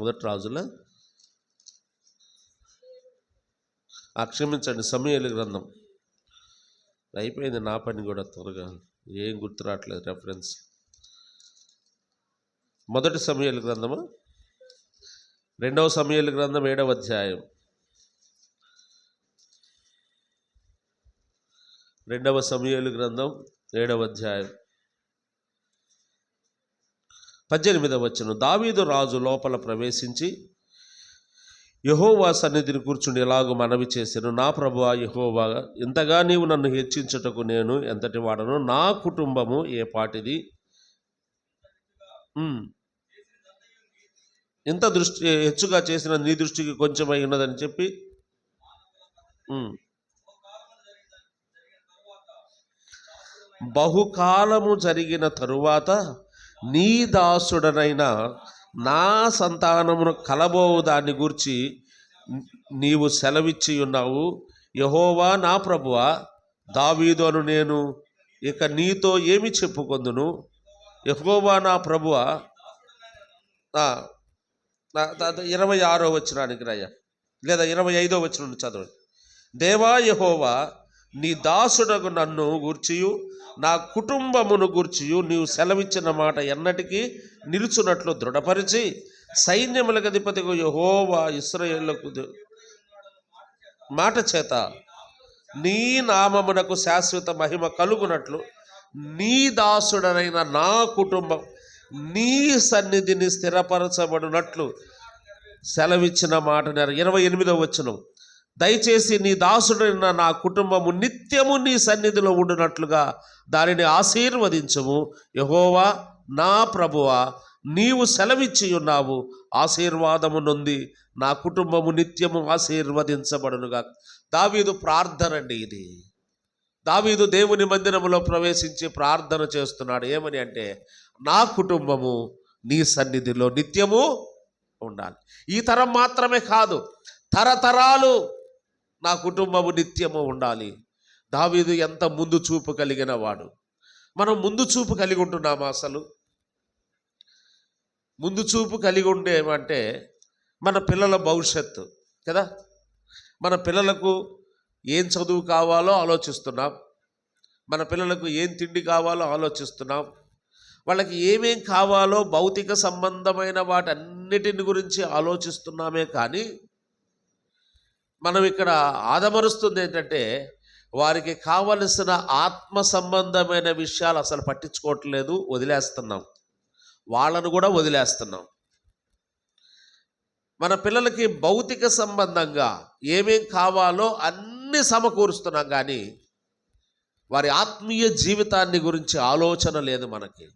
1 రాజుల క్షమించండి, సమూయేలు గ్రంథం. అయిపోయింది నా పని కూడా, త్వరగా ఏం గుర్తు రావట్లేదు రెఫరెన్స్. 1 సమూయేలు గ్రంథము, 2వ సమూయేలు గ్రంథం 7వ అధ్యాయం 2వ సమూయేలు గ్రంథం 7వ అధ్యాయం 18వ వచనం. దావీదు రాజు లోపల ప్రవేశించి యెహోవా సన్నిధిని కూర్చుని ఎలాగో మనవి చేశాను, నా ప్రభువా యెహోవా, ఇంతగా నీవు నన్ను హెచ్చించుటకు నేను ఎంతటి వాడను, నా కుటుంబము ఏ పాటిది, ఇంత హెచ్చుగా చేసిన నీ దృష్టికి కొంచెమై ఉన్నదని చెప్పి బహుకాలము జరిగిన తరువాత నీ దాసుడనైన నా సంతానమును కలబోవు దాన్ని గూర్చి నీవు సెలవిచ్చి ఉన్నావు. యెహోవా నా ప్రభువా, దావీదు అను నేను ఇక నీతో ఏమి చెప్పుకొందును? యెహోవా నా ప్రభువా, 26వ వచనానికి రాయ, లేదా 25వ వచనం చదవండి. దేవా యెహోవా, నీ దాసుడగు నన్ను గూర్చియు నా కుటుంబమును గూర్చియు నీవు సెలవిచ్చిన మాట ఎన్నటికీ నిలుచున్నట్లు దృఢపరిచి, సైన్యములకు అధిపతిగా యెహోవా ఇశ్రాయేలుకు మాట చేత నీ నామమునకు శాశ్వత మహిమ కలుగునట్లు నీ దాసుడనైన నా కుటుంబం నీ సన్నిధిని స్థిరపరచబడినట్లు సెలవిచ్చిన మాట. 28వ వచనం, దయచేసి నీ దాసుడైన నా కుటుంబము నిత్యము నీ సన్నిధిలో ఉండునట్లుగా దానిని ఆశీర్వదించుము. యెహోవా నా ప్రభువా, నీవు సెలవిచ్చి ఉన్నావు, ఆశీర్వాదము నొంది నా కుటుంబము నిత్యము ఆశీర్వదించబడునుగా. దావీదు ప్రార్థన అండి ఇది. దావీదు దేవుని మందిరములో ప్రవేశించి ప్రార్థన చేస్తున్నాడు. ఏమని అంటే, నా కుటుంబము నీ సన్నిధిలో నిత్యము ఉండాలి. ఈ తరం మాత్రమే కాదు, తరతరాలు నా కుటుంబము నిత్యము ఉండాలి. దావీదు ఎంత ముందు చూపు కలిగిన వాడు. మనం ముందు చూపు కలిగి ఉంటున్నామా? అసలు ముందు చూపు కలిగి ఉండేమంటే మన పిల్లల భవిష్యత్తు కదా. మన పిల్లలకు ఏం చదువు కావాలో ఆలోచిస్తున్నాం, మన పిల్లలకు ఏం తిండి కావాలో ఆలోచిస్తున్నాం, వాళ్ళకి ఏమేం కావాలో భౌతిక సంబంధమైన వాటన్నిటిని గురించి ఆలోచిస్తున్నామే. కానీ మనం ఇక్కడ ఆదమరుస్తుంది ఏంటంటే, వారికి కావలసిన ఆత్మ సంబంధమైన విషయాలు అసలు పట్టించుకోవట్లేదు, వదిలేస్తున్నాం, వాళ్ళను కూడా వదిలేస్తున్నాం. మన పిల్లలకి భౌతిక సంబంధంగా ఏమేం కావాలో అన్నీ సమకూరుస్తున్నాం, కానీ వారి ఆత్మీయ జీవితాన్ని గురించి ఆలోచన లేదు మనకి.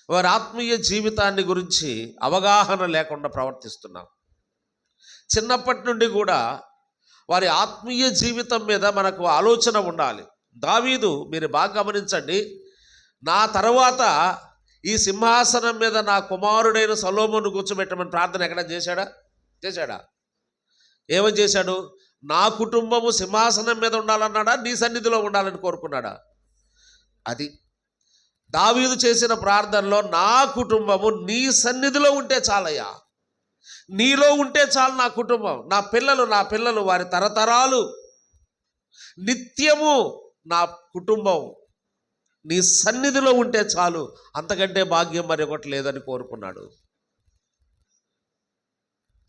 వారి ఆత్మీయ జీవితాన్ని గురించి అవగాహన లేకుండా ప్రవర్తిస్తున్నాం. చిన్నప్పటి నుండి కూడా వారి ఆత్మీయ జీవితం మీద మనకు ఆలోచన ఉండాలి. దావీదు, మీరు బాగా గమనించండి, నా తర్వాత ఈ సింహాసనం మీద నా కుమారుడైన సొలొమోను కూర్చోబెట్టమని ప్రార్థన ఎక్కడ చేశాడా? ఏమని చేశాడు? నా కుటుంబము సింహాసనం మీద ఉండాలన్నాడా, నీ సన్నిధిలో ఉండాలని కోరుకున్నాడా? అది దావీదు చేసిన ప్రార్థనలో, నా కుటుంబము నీ సన్నిధిలో ఉంటే చాలయ్యా, నీలో ఉంటే చాలు నా కుటుంబం, నా పిల్లలు వారి తరతరాలు నిత్యము నా కుటుంబం నీ సన్నిధిలో ఉంటే చాలు, అంతకంటే భాగ్యం మరి ఒకటి లేదని కోరుకున్నాడు.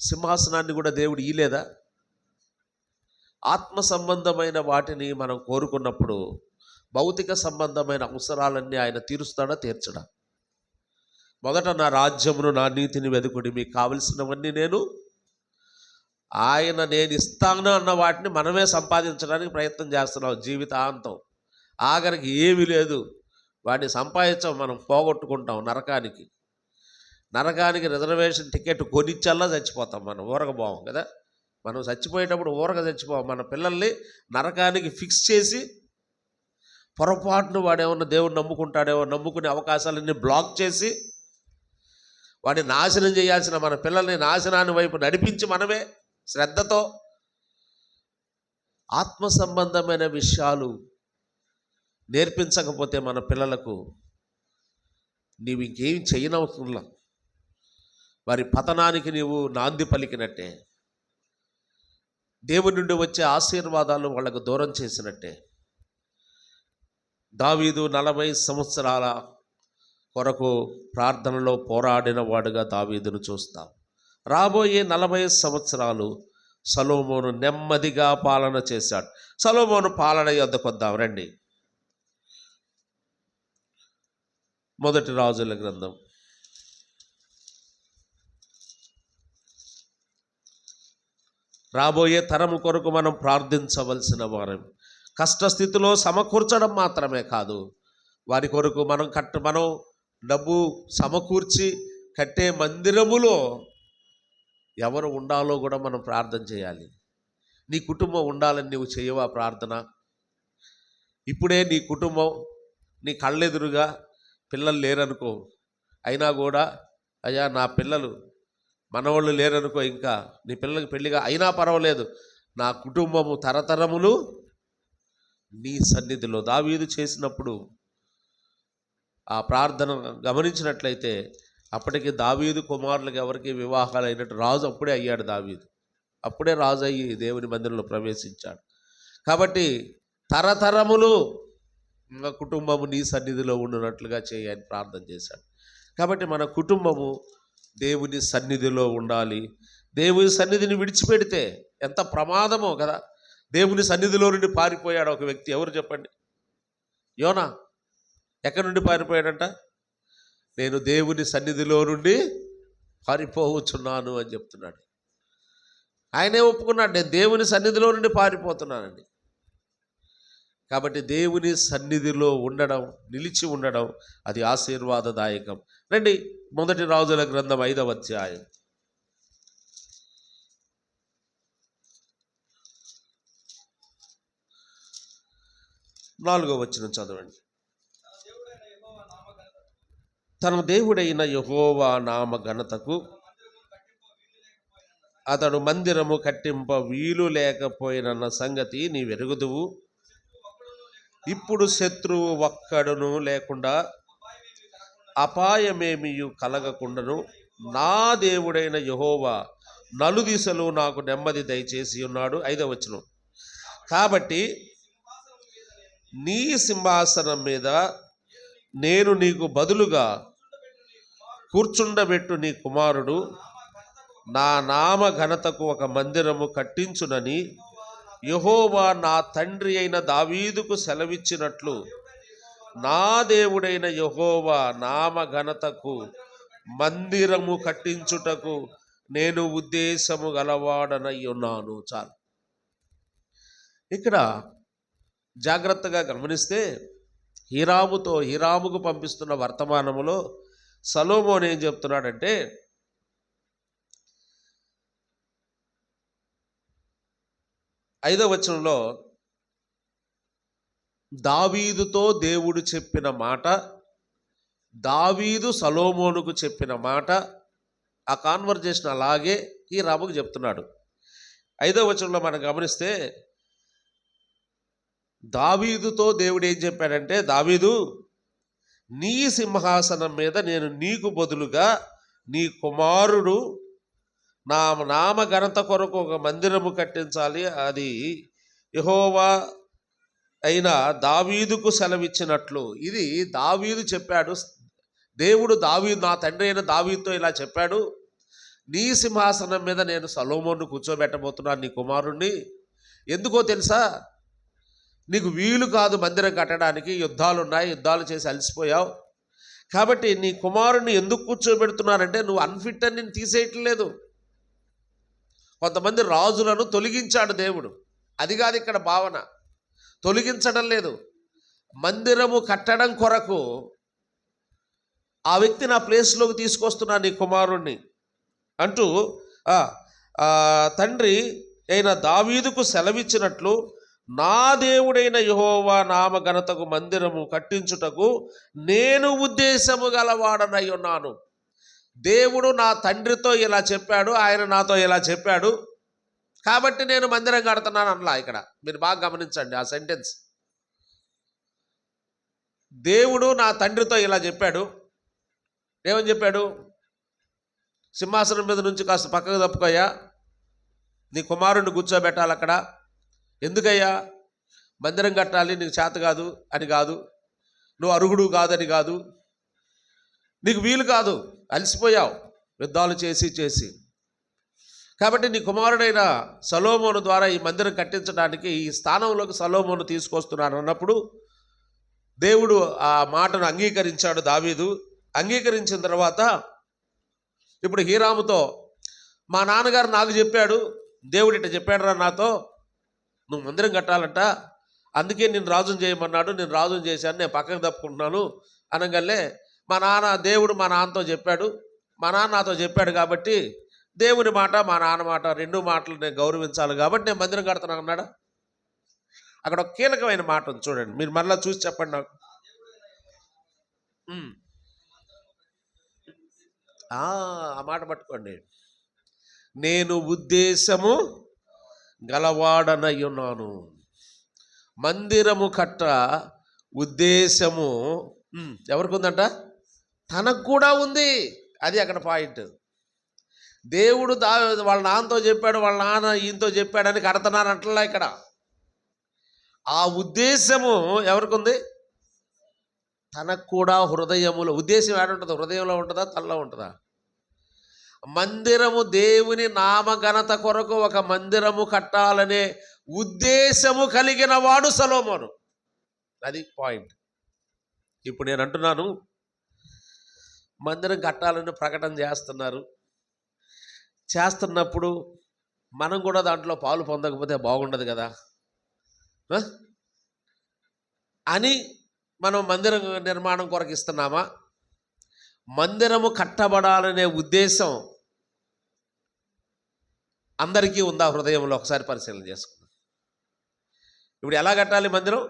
సింహాసనాన్ని కూడా దేవుడు ఇయ్యలేదా? ఆత్మ సంబంధమైన వాటిని మనం కోరుకున్నప్పుడు భౌతిక సంబంధమైన అవసరాలన్నీ ఆయన తీరుస్తాడా, తీర్చడా? మొదట నా రాజ్యమును నా నీతిని వెదుకుడి, మీకు కావలసినవన్నీ నేను ఇస్తాను అన్న వాటిని మనమే సంపాదించడానికి ప్రయత్నం చేస్తున్నాం జీవితాంతం. ఆఖరికి ఏమీ లేదు, వాటిని సంపాదించాం, మనం పోగొట్టుకుంటాం. నరకానికి రిజర్వేషన్ టికెట్ కొనిచ్చల్లా చచ్చిపోతాం. మనం ఊరగబోం కదా. మనం చచ్చిపోయేటప్పుడు ఊరగ చచ్చిపోం. మన పిల్లల్ని నరకానికి ఫిక్స్ చేసి, పొరపాటును వాడేమన్నా దేవుడు నమ్ముకుంటాడేమో నమ్ముకునే అవకాశాలన్నీ బ్లాక్ చేసి, వాడిని నాశనం చేయాల్సిన మన పిల్లల్ని నాశనాన్ని వైపు నడిపించి మనమే శ్రద్ధతో ఆత్మ సంబంధమైన విషయాలు నేర్పించకపోతే మన పిల్లలకు నీవు ఇంకేం చేయనవసరంలా, వారి పతనానికి నీవు నాంది పలికినట్టే, దేవుని నుండి వచ్చే ఆశీర్వాదాలు వాళ్ళకు దూరం చేసినట్టే. దావీదు 40 సంవత్సరాల కొరకు ప్రార్థనలో పోరాడిన వాడుగా దావీదును చూస్తాం. రాబోయే 40 సంవత్సరాలు సొలొమోను నెమ్మదిగా పాలన చేశాడు. సొలొమోను పాలన యొద్దకు వద్దాం రండి. మొదటి రాజుల గ్రంథం 'రాబోయే తరము కొరకు మనం ప్రార్థించవలసిన వారం. కష్టస్థితిలో సమకూర్చడం మాత్రమే కాదు, వారి కొరకు మనం డబ్బు సమకూర్చి కట్టే మందిరములో ఎవరు ఉండాలో కూడా మనం ప్రార్థన చేయాలి. నీ కుటుంబం ఉండాలని నువ్వు చేయవా ప్రార్థన? ఇప్పుడే నీ కుటుంబం నీ కళ్ళెదురుగా పిల్లలు లేరనుకో, అయినా కూడా అయ్యా నా పిల్లలు మనవాళ్ళు లేరనుకో, ఇంకా నీ పిల్లలకి పెళ్ళిగా అయినా పర్వాలేదు, నా కుటుంబము తరతరములు నీ సన్నిధిలో దావీదు చేసినప్పుడు ఆ ప్రార్థన గమనించినట్లయితే అప్పటికి దావీదు కుమారులకు ఎవరికి వివాహాలు అయినట్టు రాజు అప్పుడే అయ్యాడు. దావీదు అప్పుడే రాజు అయ్యి దేవుని మందిరంలో ప్రవేశించాడు. కాబట్టి తరతరములు కుటుంబము నీ సన్నిధిలో ఉండునట్లుగా చేయని ప్రార్థన చేశాడు. కాబట్టి మన కుటుంబము దేవుని సన్నిధిలో ఉండాలి. దేవుని సన్నిధిని విడిచిపెడితే ఎంత ప్రమాదమో కదా. దేవుని సన్నిధిలో నుండి పారిపోయాడు ఒక వ్యక్తి, ఎవరు చెప్పండి? యోనా. ఎక్కడి నుండి పారిపోయాడంట? నేను దేవుని సన్నిధిలో నుండి పారిపోవచ్చున్నాను అని చెప్తున్నాడు. ఆయనే ఒప్పుకున్నాడు, నేను దేవుని సన్నిధిలో నుండి పారిపోతున్నానండి. కాబట్టి దేవుని సన్నిధిలో ఉండడం, నిలిచి ఉండడం, అది ఆశీర్వాదదాయకం. రండి, 1 రాజుల గ్రంథం 5వ అధ్యాయం 4వ వచనం చదవండి. తన దేవుడైన యెహోవా నామ ఘనతకు అతడు మందిరము కట్టింప వీలు లేకపోయినన్న సంగతి నీవెరుగుదువు. ఇప్పుడు శత్రువు ఒక్కడును లేకుండా అపాయమేమియు కలగకుండాను నా దేవుడైన యెహోవా నలుదిశలు నాకు నెమ్మది దయచేసి ఉన్నాడు. 5వ వచనం. కాబట్టి నీ సింహాసనం మీద నేను నీకు బదులుగా కూర్చుండబెట్టు నీ కుమారుడు నా నామ ఘనతకు ఒక మందిరము కట్టించునని యెహోవా నా తండ్రి అయిన దావీదుకు సెలవిచ్చినట్లు నా దేవుడైన యెహోవా నామ ఘనతకు మందిరము కట్టించుటకు నేను ఉద్దేశము గలవాడనై ఉన్నాను. చాలు. ఇక్కడ జాగ్రత్తగా గమనిస్తే హీరాముకు పంపిస్తున్న వర్తమానములో సొలొమోను ఏం చెప్తున్నాడంటే, ఐదవ వచనంలో దావీదుతో దేవుడు చెప్పిన మాట, దావీదు సొలొమోనుకు చెప్పిన మాట, ఆ కాన్వర్జేషన్ అలాగే హీరాముకు చెప్తున్నాడు. 5వ వచనంలో మనం గమనిస్తే దావీదుతో దేవుడు ఏం చెప్పాడంటే, దావీదు, నీ సింహాసనం మీద నేను నీకు బదులుగా నీ కుమారుడు నా నామ ఘనత కొరకు ఒక మందిరము కట్టించాలి, అది యెహోవా అయిన దావీదుకు సెలవిచ్చినట్లు. ఇది దావీదు చెప్పాడు. దేవుడు నా తండ్రి అయిన దావీదుతో ఇలా చెప్పాడు, నీ సింహాసనం మీద నేను సొలొమోనును కూర్చోబెట్టబోతున్నాను, నీ కుమారుణ్ణి. ఎందుకో తెలుసా? నీకు వీలు కాదు మందిరం కట్టడానికి, యుద్ధాలు ఉన్నాయి, యుద్ధాలు చేసి అలసిపోయావు. కాబట్టి నీ కుమారుణ్ణి ఎందుకు కూర్చోబెడుతున్నానంటే నువ్వు అన్ఫిట్ అని నేను తీసేయటం లేదు. కొంతమంది రాజులను తొలగించాడు దేవుడు, అది కాదు ఇక్కడ భావన. తొలగించడం లేదు, మందిరము కట్టడం కొరకు ఆ వ్యక్తి నా ప్లేస్లోకి తీసుకొస్తున్నా నీ కుమారుణ్ణి అంటూ తండ్రి అయిన దావీదుకు సెలవిచ్చినట్లు నా దేవుడైన యెహోవా నామ ఘనతకు మందిరము కట్టించుటకు నేను ఉద్దేశము గలవాడనై ఉన్నాను. దేవుడు నా తండ్రితో ఇలా చెప్పాడు, ఆయన నాతో ఇలా చెప్పాడు, కాబట్టి నేను మందిరం కడుతున్నాను అనలా. ఇక్కడ మీరు బాగా గమనించండి ఆ సెంటెన్స్. దేవుడు నా తండ్రితో ఇలా చెప్పాడు. ఏమని చెప్పాడు? సింహాసనం మీద నుంచి కాస్త పక్కకు తప్పుకోయ్యా, నీ కుమారుడిని కూర్చోబెట్టాలి అక్కడ. ఎందుకయ్యా? మందిరం కట్టాలి, నీకు చేత కాదు అని కాదు, నువ్వు అర్హుడు కాదని కాదు, నీకు వీలు కాదు, అలసిపోయావు యుద్ధాలు చేసి. కాబట్టి నీ కుమారుడైన సొలొమోను ద్వారా ఈ మందిరం కట్టించడానికి ఈ స్థానంలోకి సొలొమోను తీసుకొస్తున్నాను అన్నప్పుడు దేవుడు ఆ మాటను అంగీకరించాడు. దావీదు అంగీకరించిన తర్వాత ఇప్పుడు హీరాముతో, మా నాన్నగారు నాకు చెప్పాడు, దేవుడు ఇట్లా చెప్పాడురా నాతో, నువ్వు మందిరం కట్టాలంట, అందుకే నేను రాజుని చేయమన్నాడు, నేను రాజుని చేశాను, నేను పక్కకు తప్పుకుంటున్నాను అనగానే దేవుడు మా నాన్నతో చెప్పాడు, మా నాన్న నాతో చెప్పాడు, కాబట్టి దేవుని మాట మా నాన్న మాట రెండు మాటలు నేను గౌరవించాలి, కాబట్టి నేను మందిరం కడుతున్నాను అన్నాడా? అక్కడ ఒక కీలకమైన మాట ఉంది, చూడండి, మీరు మళ్ళీ చూసి చెప్పండి నాకు. ఆ మాట పట్టుకోండి. నేను ఉద్దేశము గలవాడనై ఉన్నాను. మందిరము కట్ట ఉద్దేశము ఎవరికి ఉందంట? తనకు కూడా ఉంది. అది అక్కడ పాయింట్. దేవుడు వాళ్ళ నాన్నతో చెప్పాడు, వాళ్ళ నాన్న ఈయనతో చెప్పాడని కడుతున్నారంటలా ఇక్కడ. ఆ ఉద్దేశము ఎవరికి ఉంది? తనకు కూడా హృదయములో. ఉద్దేశం ఏడుంటుందో? హృదయంలో ఉంటుందా, తనలో ఉంటుందా? మందిరము, దేవుని నామఘనత కొరకు ఒక మందిరము కట్టాలనే ఉద్దేశము కలిగిన వాడు సొలొమోను. అది పాయింట్. ఇప్పుడు నేను అంటున్నాను, మందిరం కట్టాలని ప్రకటన చేస్తున్నప్పుడు మనం కూడా దాంట్లో పాలు పొందకపోతే బాగుండదు కదా అని మనం మందిరం నిర్మాణం కొరకు ఇస్తున్నామా? మందిరము కట్టబడాలనే ఉద్దేశం అందరికీ ఉందా హృదయంలో? ఒకసారి పరిశీలన చేసుకుందాం. ఇప్పుడు ఎలా కట్టాలి మందిరం?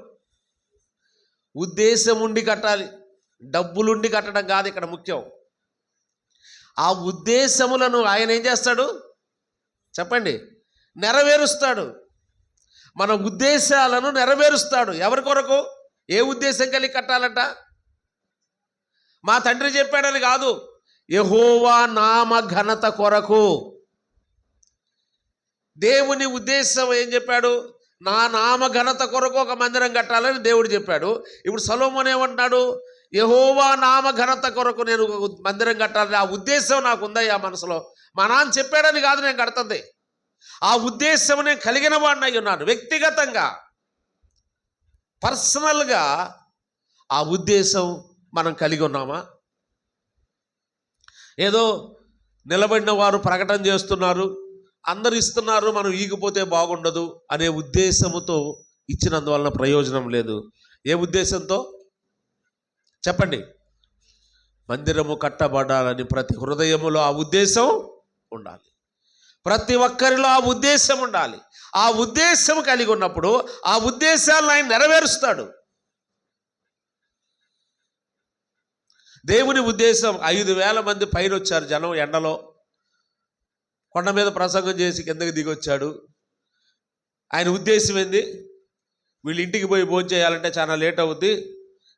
ఉద్దేశం ఉండి కట్టాలి, డబ్బులుండి కట్టడం కాదు ఇక్కడ ముఖ్యం. ఆ ఉద్దేశములను ఆయన ఏం చేస్తాడు చెప్పండి? నెరవేరుస్తాడు. మన ఉద్దేశాలను నెరవేరుస్తాడు. ఎవరి కొరకు? ఏ ఉద్దేశం కలిగి కట్టాలంట? మా తండ్రి చెప్పాడని కాదు, యెహోవా నామ ఘనత కొరకు. దేవుని ఉద్దేశం ఏం చెప్పాడు? నా నామ ఘనత కొరకు ఒక మందిరం కట్టాలని దేవుడు చెప్పాడు. ఇప్పుడు సొలొమోను ఏమంటున్నాడు? యెహోవా నామ ఘనత కొరకు నేను మందిరం కట్టాలని ఆ ఉద్దేశం నాకు ఉందయ్యా మనసులో. మా నాన్న చెప్పాడని కాదు నేను కడుతుంది, ఆ ఉద్దేశం నేను కలిగిన వాడిని అయి ఉన్నాను. వ్యక్తిగతంగా, పర్సనల్గా ఆ ఉద్దేశం మనం కలిగి ఉన్నామా? ఏదో నిలబడిన వారు ప్రకటన చేస్తున్నారు, అందరు ఇస్తున్నారు, మనం ఈగిపోతే బాగుండదు అనే ఉద్దేశంతో ఇచ్చినందువలన ప్రయోజనం లేదు. ఏ ఉద్దేశంతో చెప్పండి? మందిరము కట్టబడాలని ప్రతి హృదయములో ఆ ఉద్దేశం ఉండాలి. ప్రతి ఒక్కరిలో ఆ ఉద్దేశం ఉండాలి. ఆ ఉద్దేశం కలిగి ఉన్నప్పుడు ఆ ఉద్దేశాలను ఆయన నెరవేరుస్తాడు. దేవుని ఉద్దేశం 5,000 మంది పైన వచ్చారు జనం, ఎండలో కొండ మీద ప్రసంగం చేసి కిందకి దిగొచ్చాడు. ఆయన ఉద్దేశం ఏంది? వీళ్ళు ఇంటికి పోయి భోజనం చేయాలంటే చాలా లేట్ అవుద్ది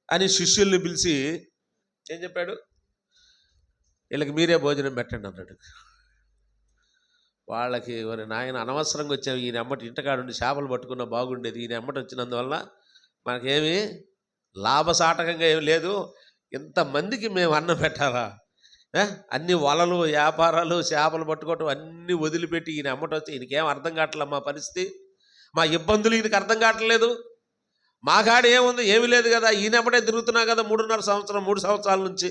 అని శిష్యుల్ని పిలిచి ఏం చెప్పాడు? వీళ్ళకి మీరే భోజనం పెట్టండి అన్నాడు. వాళ్ళకి నాయన అనవసరంగా వచ్చాము, ఈయన ఎమ్మటి ఇంటకాడుండి చేపలు పట్టుకున్న బాగుండేది, ఈయన ఎమ్మటి వచ్చినందువల్ల మనకేమి లాభసాటకంగా ఏమి లేదు, ఇంతమందికి మేము అన్నం పెట్టాలా? అన్ని వలలు, వ్యాపారాలు, చేపలు పట్టుకోవటం అన్నీ వదిలిపెట్టి ఈయన ఎమ్మటి వచ్చి ఈయనకేం అర్థం కావట్లే, మా పరిస్థితి, మా ఇబ్బందులు ఈయనకి అర్థం కావట్లేదు. మా కాడ ఏముంది? ఏమీ లేదు కదా, ఈయన ఎమ్మటే తిరుగుతున్నా కదా 3 సంవత్సరాల నుంచి.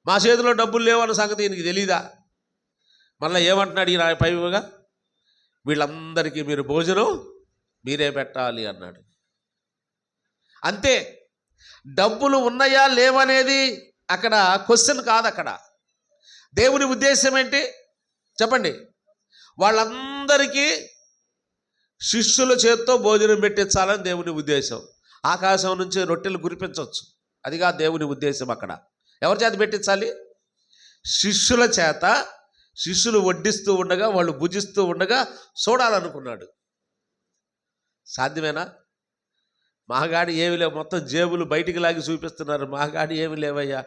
మా చేతిలో డబ్బులు లేవన్న సంగతి ఈయనకి తెలీదా? మళ్ళీ ఏమంటున్నాడు ఈయన పైగా? వీళ్ళందరికీ మీరు భోజనం మీరే పెట్టాలి అన్నాడు. అంతే. డబ్బులు ఉన్నాయా లేవనేది అక్కడ క్వశ్చన్ కాదు. అక్కడ దేవుని ఉద్దేశం ఏంటి చెప్పండి? వాళ్ళందరికీ శిష్యుల చేత్తో భోజనం పెట్టించాలని దేవుని ఉద్దేశం. ఆకాశం నుంచి రొట్టెలు కురిపించవచ్చు, అది కాదు దేవుని ఉద్దేశం. అక్కడ ఎవరి చేత పెట్టించాలి? శిష్యుల చేత. శిష్యులు వడ్డిస్తూ ఉండగా, వాళ్ళు భుజిస్తూ ఉండగా చూడాలనుకున్నాడు. సాధ్యమేనా? మహాగాడి ఏమి లేవు, మొత్తం జేబులు బయటికి లాగి చూపిస్తున్నారు. మహాగాడి ఏమి లేవయ్యా.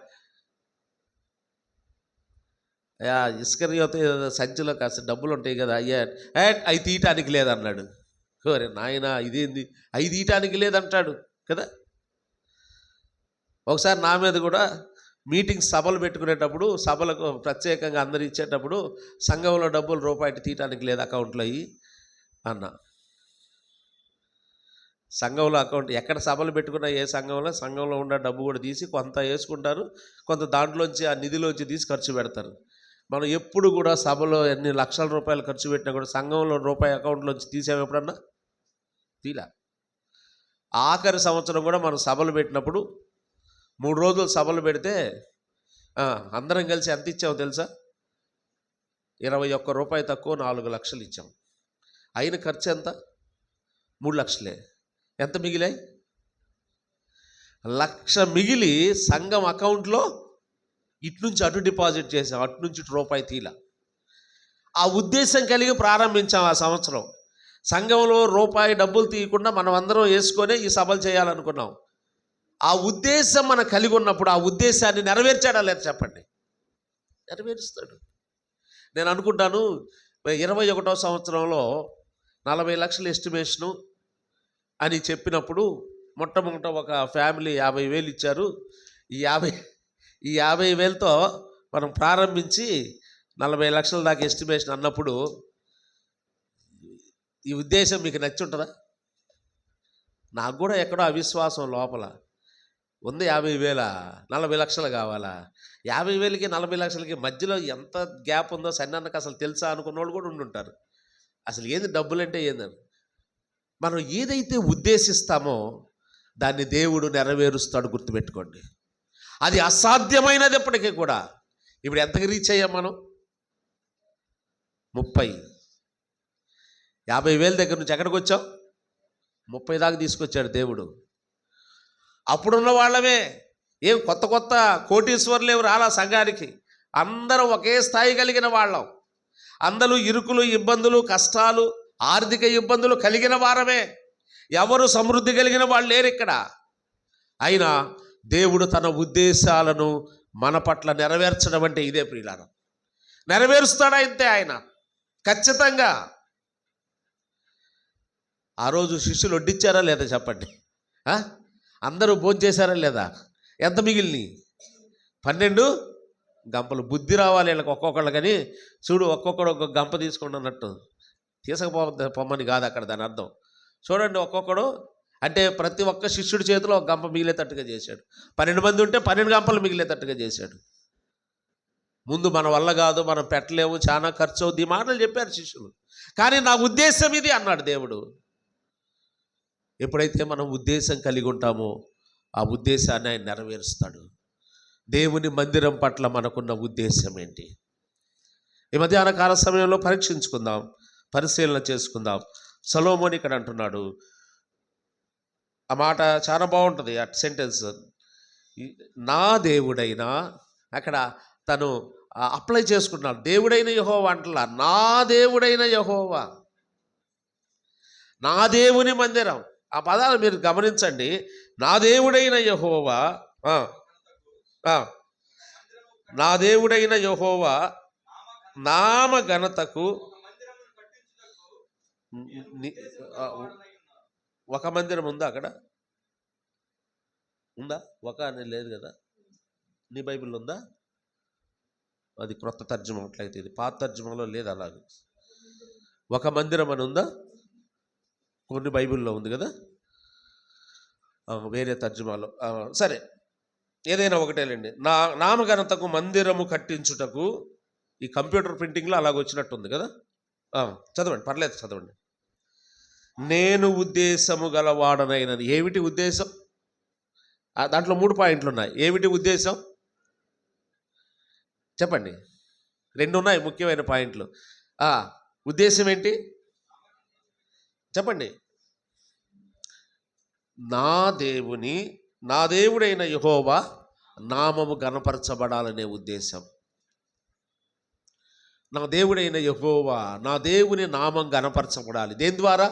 అయ్యా ఇస్కరియోతు సంచిలో కాస్త డబ్బులు ఉంటాయి కదా అయ్యా, అవి తీయటానికి లేదన్నాడు. కోరే నాయన ఇదేంది, అవి తీయటానికి లేదంటాడు కదా. ఒకసారి నా మీద కూడా మీటింగ్స్ సభలు పెట్టుకునేటప్పుడు, సభలకు ప్రత్యేకంగా అందరు ఇచ్చేటప్పుడు సంఘంలో డబ్బులు రూపాయి తీయటానికి లేదు అకౌంట్లో అయ్యి అన్న. సంఘంలో అకౌంట్ ఎక్కడ సభలు పెట్టుకున్నా, ఏ సంఘంలో ఉన్న డబ్బు కూడా తీసి కొంత వేసుకుంటారు, కొంత దాంట్లోంచి ఆ నిధిలోంచి తీసి ఖర్చు పెడతారు. మనం ఎప్పుడు కూడా సభలో ఎన్ని లక్షల రూపాయలు ఖర్చు పెట్టినా కూడా సంఘంలో రూపాయి అకౌంట్లోంచి తీసాము ఎప్పుడన్నా? తీలా. ఆఖరి సంవత్సరం కూడా మనం సభలు పెట్టినప్పుడు 3 రోజులు సభలు పెడితే అందరం కలిసి ఎంత ఇచ్చామో తెలుసా? 21 రూపాయి తక్కువ 4 లక్షలు ఇచ్చాం. అయిన ఖర్చు ఎంత? 3 లక్షలే. ఎంత మిగిలాయి? 1 లక్ష మిగిలి సంఘం అకౌంట్లో ఇటు నుంచి అటు డిపాజిట్ చేసాం, అటు నుంచి ఇటు రూపాయి తీల. ఆ ఉద్దేశం కలిగి ప్రారంభించాం ఆ సంవత్సరం. సంఘంలో రూపాయి డబ్బులు తీయకుండా మనం అందరం వేసుకొని ఈ సభలు చేయాలనుకున్నాం. ఆ ఉద్దేశం మనం కలిగి ఉన్నప్పుడు ఆ ఉద్దేశాన్ని నెరవేర్చాడా లేదా చెప్పండి? నెరవేరుస్తాడు. నేను అనుకుంటాను 21వ సంవత్సరంలో 40 లక్షల ఎస్టిమేషను అని చెప్పినప్పుడు మొట్టమొదట ఒక ఫ్యామిలీ 50,000 ఇచ్చారు. ఈ 50,000తో మనం ప్రారంభించి 40 లక్షల దాకా ఎస్టిమేషన్ అన్నప్పుడు ఈ ఉద్దేశం మీకు నచ్చి ఉంటుందా? నాకు కూడా ఎక్కడో అవిశ్వాసం లోపల ఉంది. 50,000 40 లక్షలు కావాలా? 50,000కి 40 లక్షలకి మధ్యలో ఎంత గ్యాప్ ఉందో సన్నన్నకు అసలు తెలుసా అనుకున్న వాళ్ళు కూడా ఉండుంటారు. అసలు ఏంది డబ్బులంటే ఏందని. మనం ఏదైతే ఉద్దేశిస్తామో దాన్ని దేవుడు నెరవేరుస్తాడు, గుర్తుపెట్టుకోండి. అది అసాధ్యమైనది ఎప్పటికీ కూడా. ఇప్పుడు ఎంతకి రీచ్ అయ్యాం మనం? 30. 50,000 దగ్గర నుంచి ఎక్కడికి వచ్చాం? 30 దాకా తీసుకొచ్చాడు దేవుడు. అప్పుడున్న వాళ్ళమే ఏం కొత్త కొత్త కోటీశ్వర్లు ఎవరు రాలా సంఘానికి. అందరం ఒకే స్థాయి కలిగిన వాళ్ళం. అందరూ ఇరుకులు, ఇబ్బందులు, కష్టాలు, ఆర్థిక ఇబ్బందులు కలిగిన వారమే. ఎవరు సమృద్ధి కలిగిన వాళ్ళు లేరు ఇక్కడ. అయినా దేవుడు తన ఉద్దేశాలను మన పట్ల నెరవేర్చడం అంటే ఇదే ప్రియులారా. నెరవేరుస్తాడా ఇంతే ఆయన ఖచ్చితంగా. ఆ రోజు శిష్యులు వడ్డిచ్చారా లేదా చెప్పండి? అందరూ భోజనం చేశారా లేదా? ఎంత మిగిలిని? 12 గంపలు. బుద్ధి రావాలి వీళ్ళకి ఒక్కొక్కళ్ళు. కానీ చూడు, ఒక్కొక్కడు ఒక్కొక్క గంప తీసుకోండి అన్నట్టు. పొమ్మని కాదు అక్కడ దాని అర్థం. చూడండి, ఒక్కొక్కడు అంటే ప్రతి ఒక్క శిష్యుడి చేతిలో ఒక గంప మిగిలేటట్టుగా చేశాడు. 12 మంది ఉంటే 12 గంపలు మిగిలేటట్టుగా చేశాడు. ముందు మన వల్ల కాదు, మనం పెట్టలేము, చాలా ఖర్చు అవుద్ది, ఈ మాటలు చెప్పారు శిష్యులు. కానీ నా ఉద్దేశం ఇది అన్నాడు దేవుడు. ఎప్పుడైతే మనం ఉద్దేశం కలిగి ఉంటామో ఆ ఉద్దేశాన్ని ఆయన నెరవేరుస్తాడు. దేవుని మందిరం పట్ల మనకున్న ఉద్దేశం ఏంటి? ఈ మధ్యాహ్న కాల సమయంలో పరీక్షించుకుందాం, పరిశీలన చేసుకుందాం. సొలొమోను ఇక్కడ అంటున్నాడు, ఆ మాట చాలా బాగుంటుంది. ఆ సెంటెన్స్, నా దేవుడైనా, అక్కడ తను అప్లై చేసుకుంటున్నాడు. దేవుడైన యెహోవా అంటలా, నా దేవుడైన యెహోవా, నా దేవుని మందిరం. ఆ పదాలు మీరు గమనించండి. నా దేవుడైన యెహోవా, నా దేవుడైన యెహోవా నామ ఘనతకు ఒక మందిరం ఉందా? అక్కడ ఉందా? ఒక అనేది లేదు కదా. నీ బైబిల్లో ఉందా? అది క్రొత్త తర్జుమా అట్లయితే, ఇది పాత తర్జుమాలో లేదు అలాగే. ఒక మందిరం అని ఉందా? కొన్ని బైబిల్లో ఉంది కదా, వేరే తర్జుమాలో. సరే, ఏదైనా ఒకటేలేండి. నా నామఘనతకు మందిరము కట్టించుటకు. ఈ కంప్యూటర్ ప్రింటింగ్లో అలాగొచ్చినట్టుంది కదా. చదవండి, పర్లేదు చదవండి. నేను ఉద్దేశము గలవాడనైనది. ఏమిటి ఉద్దేశం? దాంట్లో 3 పాయింట్లు ఉన్నాయి. ఏమిటి ఉద్దేశం చెప్పండి? 2 ఉన్నాయి ముఖ్యమైన పాయింట్లు. ఉద్దేశం ఏంటి చెప్పండి? నా దేవుడైన యెహోవా నామము గణపరచబడాలనే ఉద్దేశం. నా దేవుడైన యెహోవా, నా దేవుని నామం గణపరచబడాలి. దేని ద్వారా?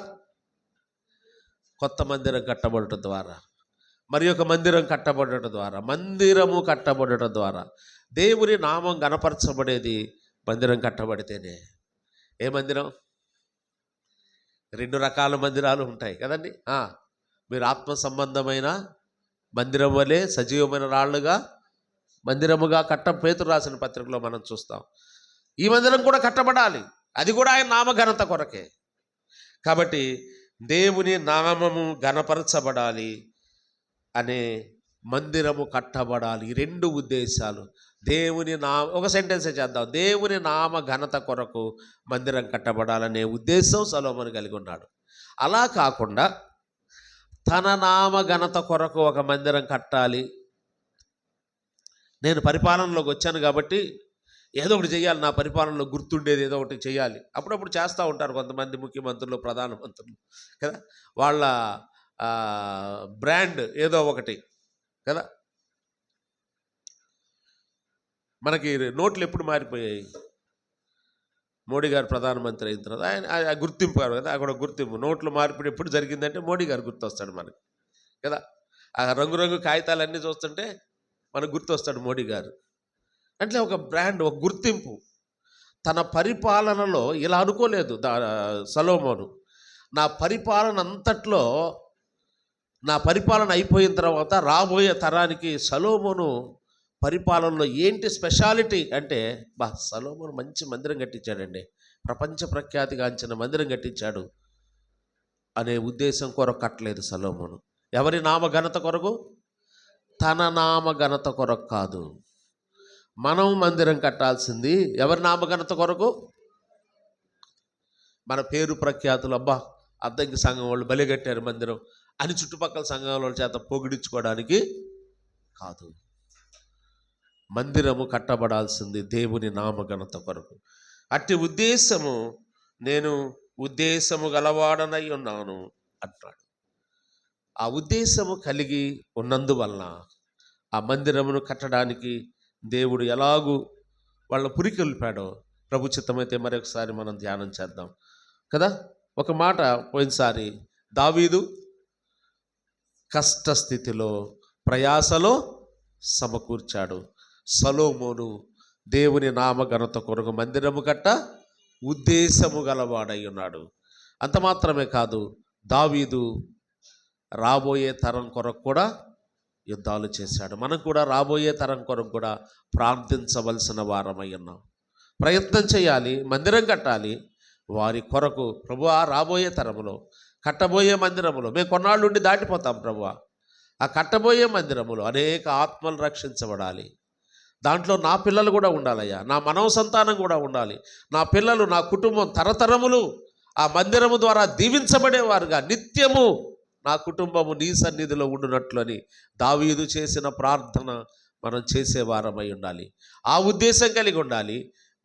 కొత్త మందిరం కట్టబడటం ద్వారా, మరి ఒక మందిరం కట్టబడటం ద్వారా, మందిరము కట్టబడటం ద్వారా. దేవుని నామం గణపరచబడేది మందిరం కట్టబడితేనే. ఏ మందిరం? 2 రకాల మందిరాలు ఉంటాయి కదండి. మీరు ఆత్మ సంబంధమైన మందిరం వలె సజీవమైన రాళ్ళుగా మందిరముగా పేతురు రాసిన పత్రికలో మనం చూస్తాం. ఈ మందిరం కూడా కట్టబడాలి. అది కూడా ఆయన నామఘనత కొరకే. కాబట్టి దేవుని నామము ఘనపరచబడాలి అనే మందిరము కట్టబడాలి. 2 ఉద్దేశాలు. ఒక సెంటెన్సే చేద్దాం. దేవుని నామ ఘనత కొరకు మందిరం కట్టబడాలనే ఉద్దేశం సొలొమోను కలిగి ఉన్నాడు. అలా కాకుండా తన నామ ఘనత కొరకు ఒక మందిరం కట్టాలి, నేను పరిపాలనలోకి వచ్చాను కాబట్టి ఏదో ఒకటి చేయాలి, నా పరిపాలనలో గుర్తుండేది ఏదో ఒకటి చేయాలి. అప్పుడప్పుడు చేస్తూ ఉంటారు కొంతమంది ముఖ్యమంత్రులు, ప్రధానమంత్రులు కదా. వాళ్ళ బ్రాండ్ ఏదో ఒకటి కదా. మనకి నోట్లు ఎప్పుడు మారిపోయాయి? మోడీ గారు ప్రధానమంత్రి అయిన తర్వాత ఆయన ఆ గుర్తింపు కాదు కదా, అక్కడ గుర్తింపు. నోట్ల మార్పిడి ఎప్పుడు జరిగిందంటే మోడీ గారు గుర్తొస్తాడు మనకి కదా. ఆ రంగురంగు కాగితాలన్నీ చూస్తుంటే మనకు గుర్తొస్తాడు మోడీ గారు. అంటే ఒక బ్రాండ్, ఒక గుర్తింపు. తన పరిపాలనలో ఇలా అనుకోలేదు సొలొమోను. నా పరిపాలన అయిపోయిన తర్వాత రాబోయే తరానికి సొలొమోను పరిపాలనలో ఏంటి స్పెషాలిటీ అంటే, సొలొమోను మంచి మందిరం కట్టించాడండి, ప్రపంచ ప్రఖ్యాతిగాంచిన మందిరం కట్టించాడు అనే ఉద్దేశం కొరకు కట్టలేదు సొలొమోను. ఎవరి నామఘనత కొరకు? తన నామఘనత కొరకు కాదు. మనం మందిరం కట్టాల్సింది ఎవరి నామఘనత కొరకు? మన పేరు ప్రఖ్యాతులు, అద్దంకి సంఘం వాళ్ళు బలి కట్టారు మందిరం అని చుట్టుపక్కల సంఘం వాళ్ళ చేత పొగిడించుకోవడానికి కాదు. మందిరము కట్టబడాల్సింది దేవుని నామఘనత కొరకు. అట్టి ఉద్దేశము, నేను ఉద్దేశము గలవాడనై ఉన్నాను అంటాడు. ఆ ఉద్దేశము కలిగి ఉన్నందువలన ఆ మందిరమును కట్టడానికి దేవుడు ఎలాగూ వాళ్ళ పురికొల్పాడో ప్రభు చిత్తమైతే మరొకసారి మనం ధ్యానం చేద్దాం కదా. ఒక మాట పోయినసారి, దావీదు కష్టస్థితిలో ప్రయాసలో సమకూర్చాడు, సొలొమోను దేవుని నామఘనత కొరకు మందిరము కట్ట ఉద్దేశము గలవాడై ఉన్నాడు. అంత మాత్రమే కాదు, దావీదు రాబోయే తరం కొరకు కూడా యుద్ధాలు చేశాడు. మనం కూడా రాబోయే తరం కొరకు కూడా ప్రార్థించవలసిన వారమై ఉన్నాం. ప్రయత్నం చేయాలి, మందిరం కట్టాలి. వారి కొరకు ప్రభువా, రాబోయే తరములో కట్టబోయే మందిరములో మేము కొన్నాళ్ళుండి దాటిపోతాం ప్రభువా, ఆ కట్టబోయే మందిరములో అనేక ఆత్మలు రక్షించబడాలి. దాంట్లో నా పిల్లలు కూడా ఉండాలయ్యా, నా మనవ సంతానం కూడా ఉండాలి. నా పిల్లలు, నా కుటుంబం తరతరములు ఆ మందిరము ద్వారా దీవించబడేవారుగా నిత్యము నా కుటుంబము నీ సన్నిధిలో ఉండునట్లు అని దావీదు చేసిన ప్రార్థన మనం చేసేవారమై ఉండాలి. ఆ ఉద్దేశం కలిగి ఉండాలి.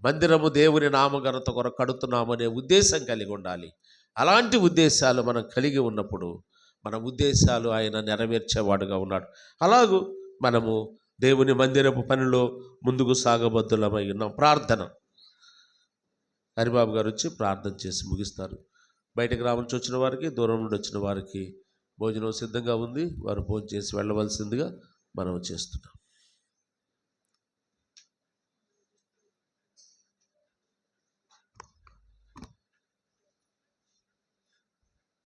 మందిరము దేవుని నామఘనత కొరకు కడుతున్నామనే ఉద్దేశం కలిగి ఉండాలి. అలాంటి ఉద్దేశాలు మనం కలిగి ఉన్నప్పుడు మన ఉద్దేశాలు ఆయన నెరవేర్చేవాడుగా ఉన్నాడు. అలాగూ మనము దేవుని మందిరపు పనిలో ముందుకు సాగబద్దులమై ఉన్నాం. ప్రార్థన. హరిబాబు గారు వచ్చి ప్రార్థన చేసి ముగిస్తారు. బయట గ్రామం నుంచి వచ్చిన వారికి, దూరం నుండి వచ్చిన వారికి భోజనం సిద్ధంగా ఉంది. వారు భోజనం చేసి వెళ్ళవలసిందిగా మనం చేస్తున్నాం.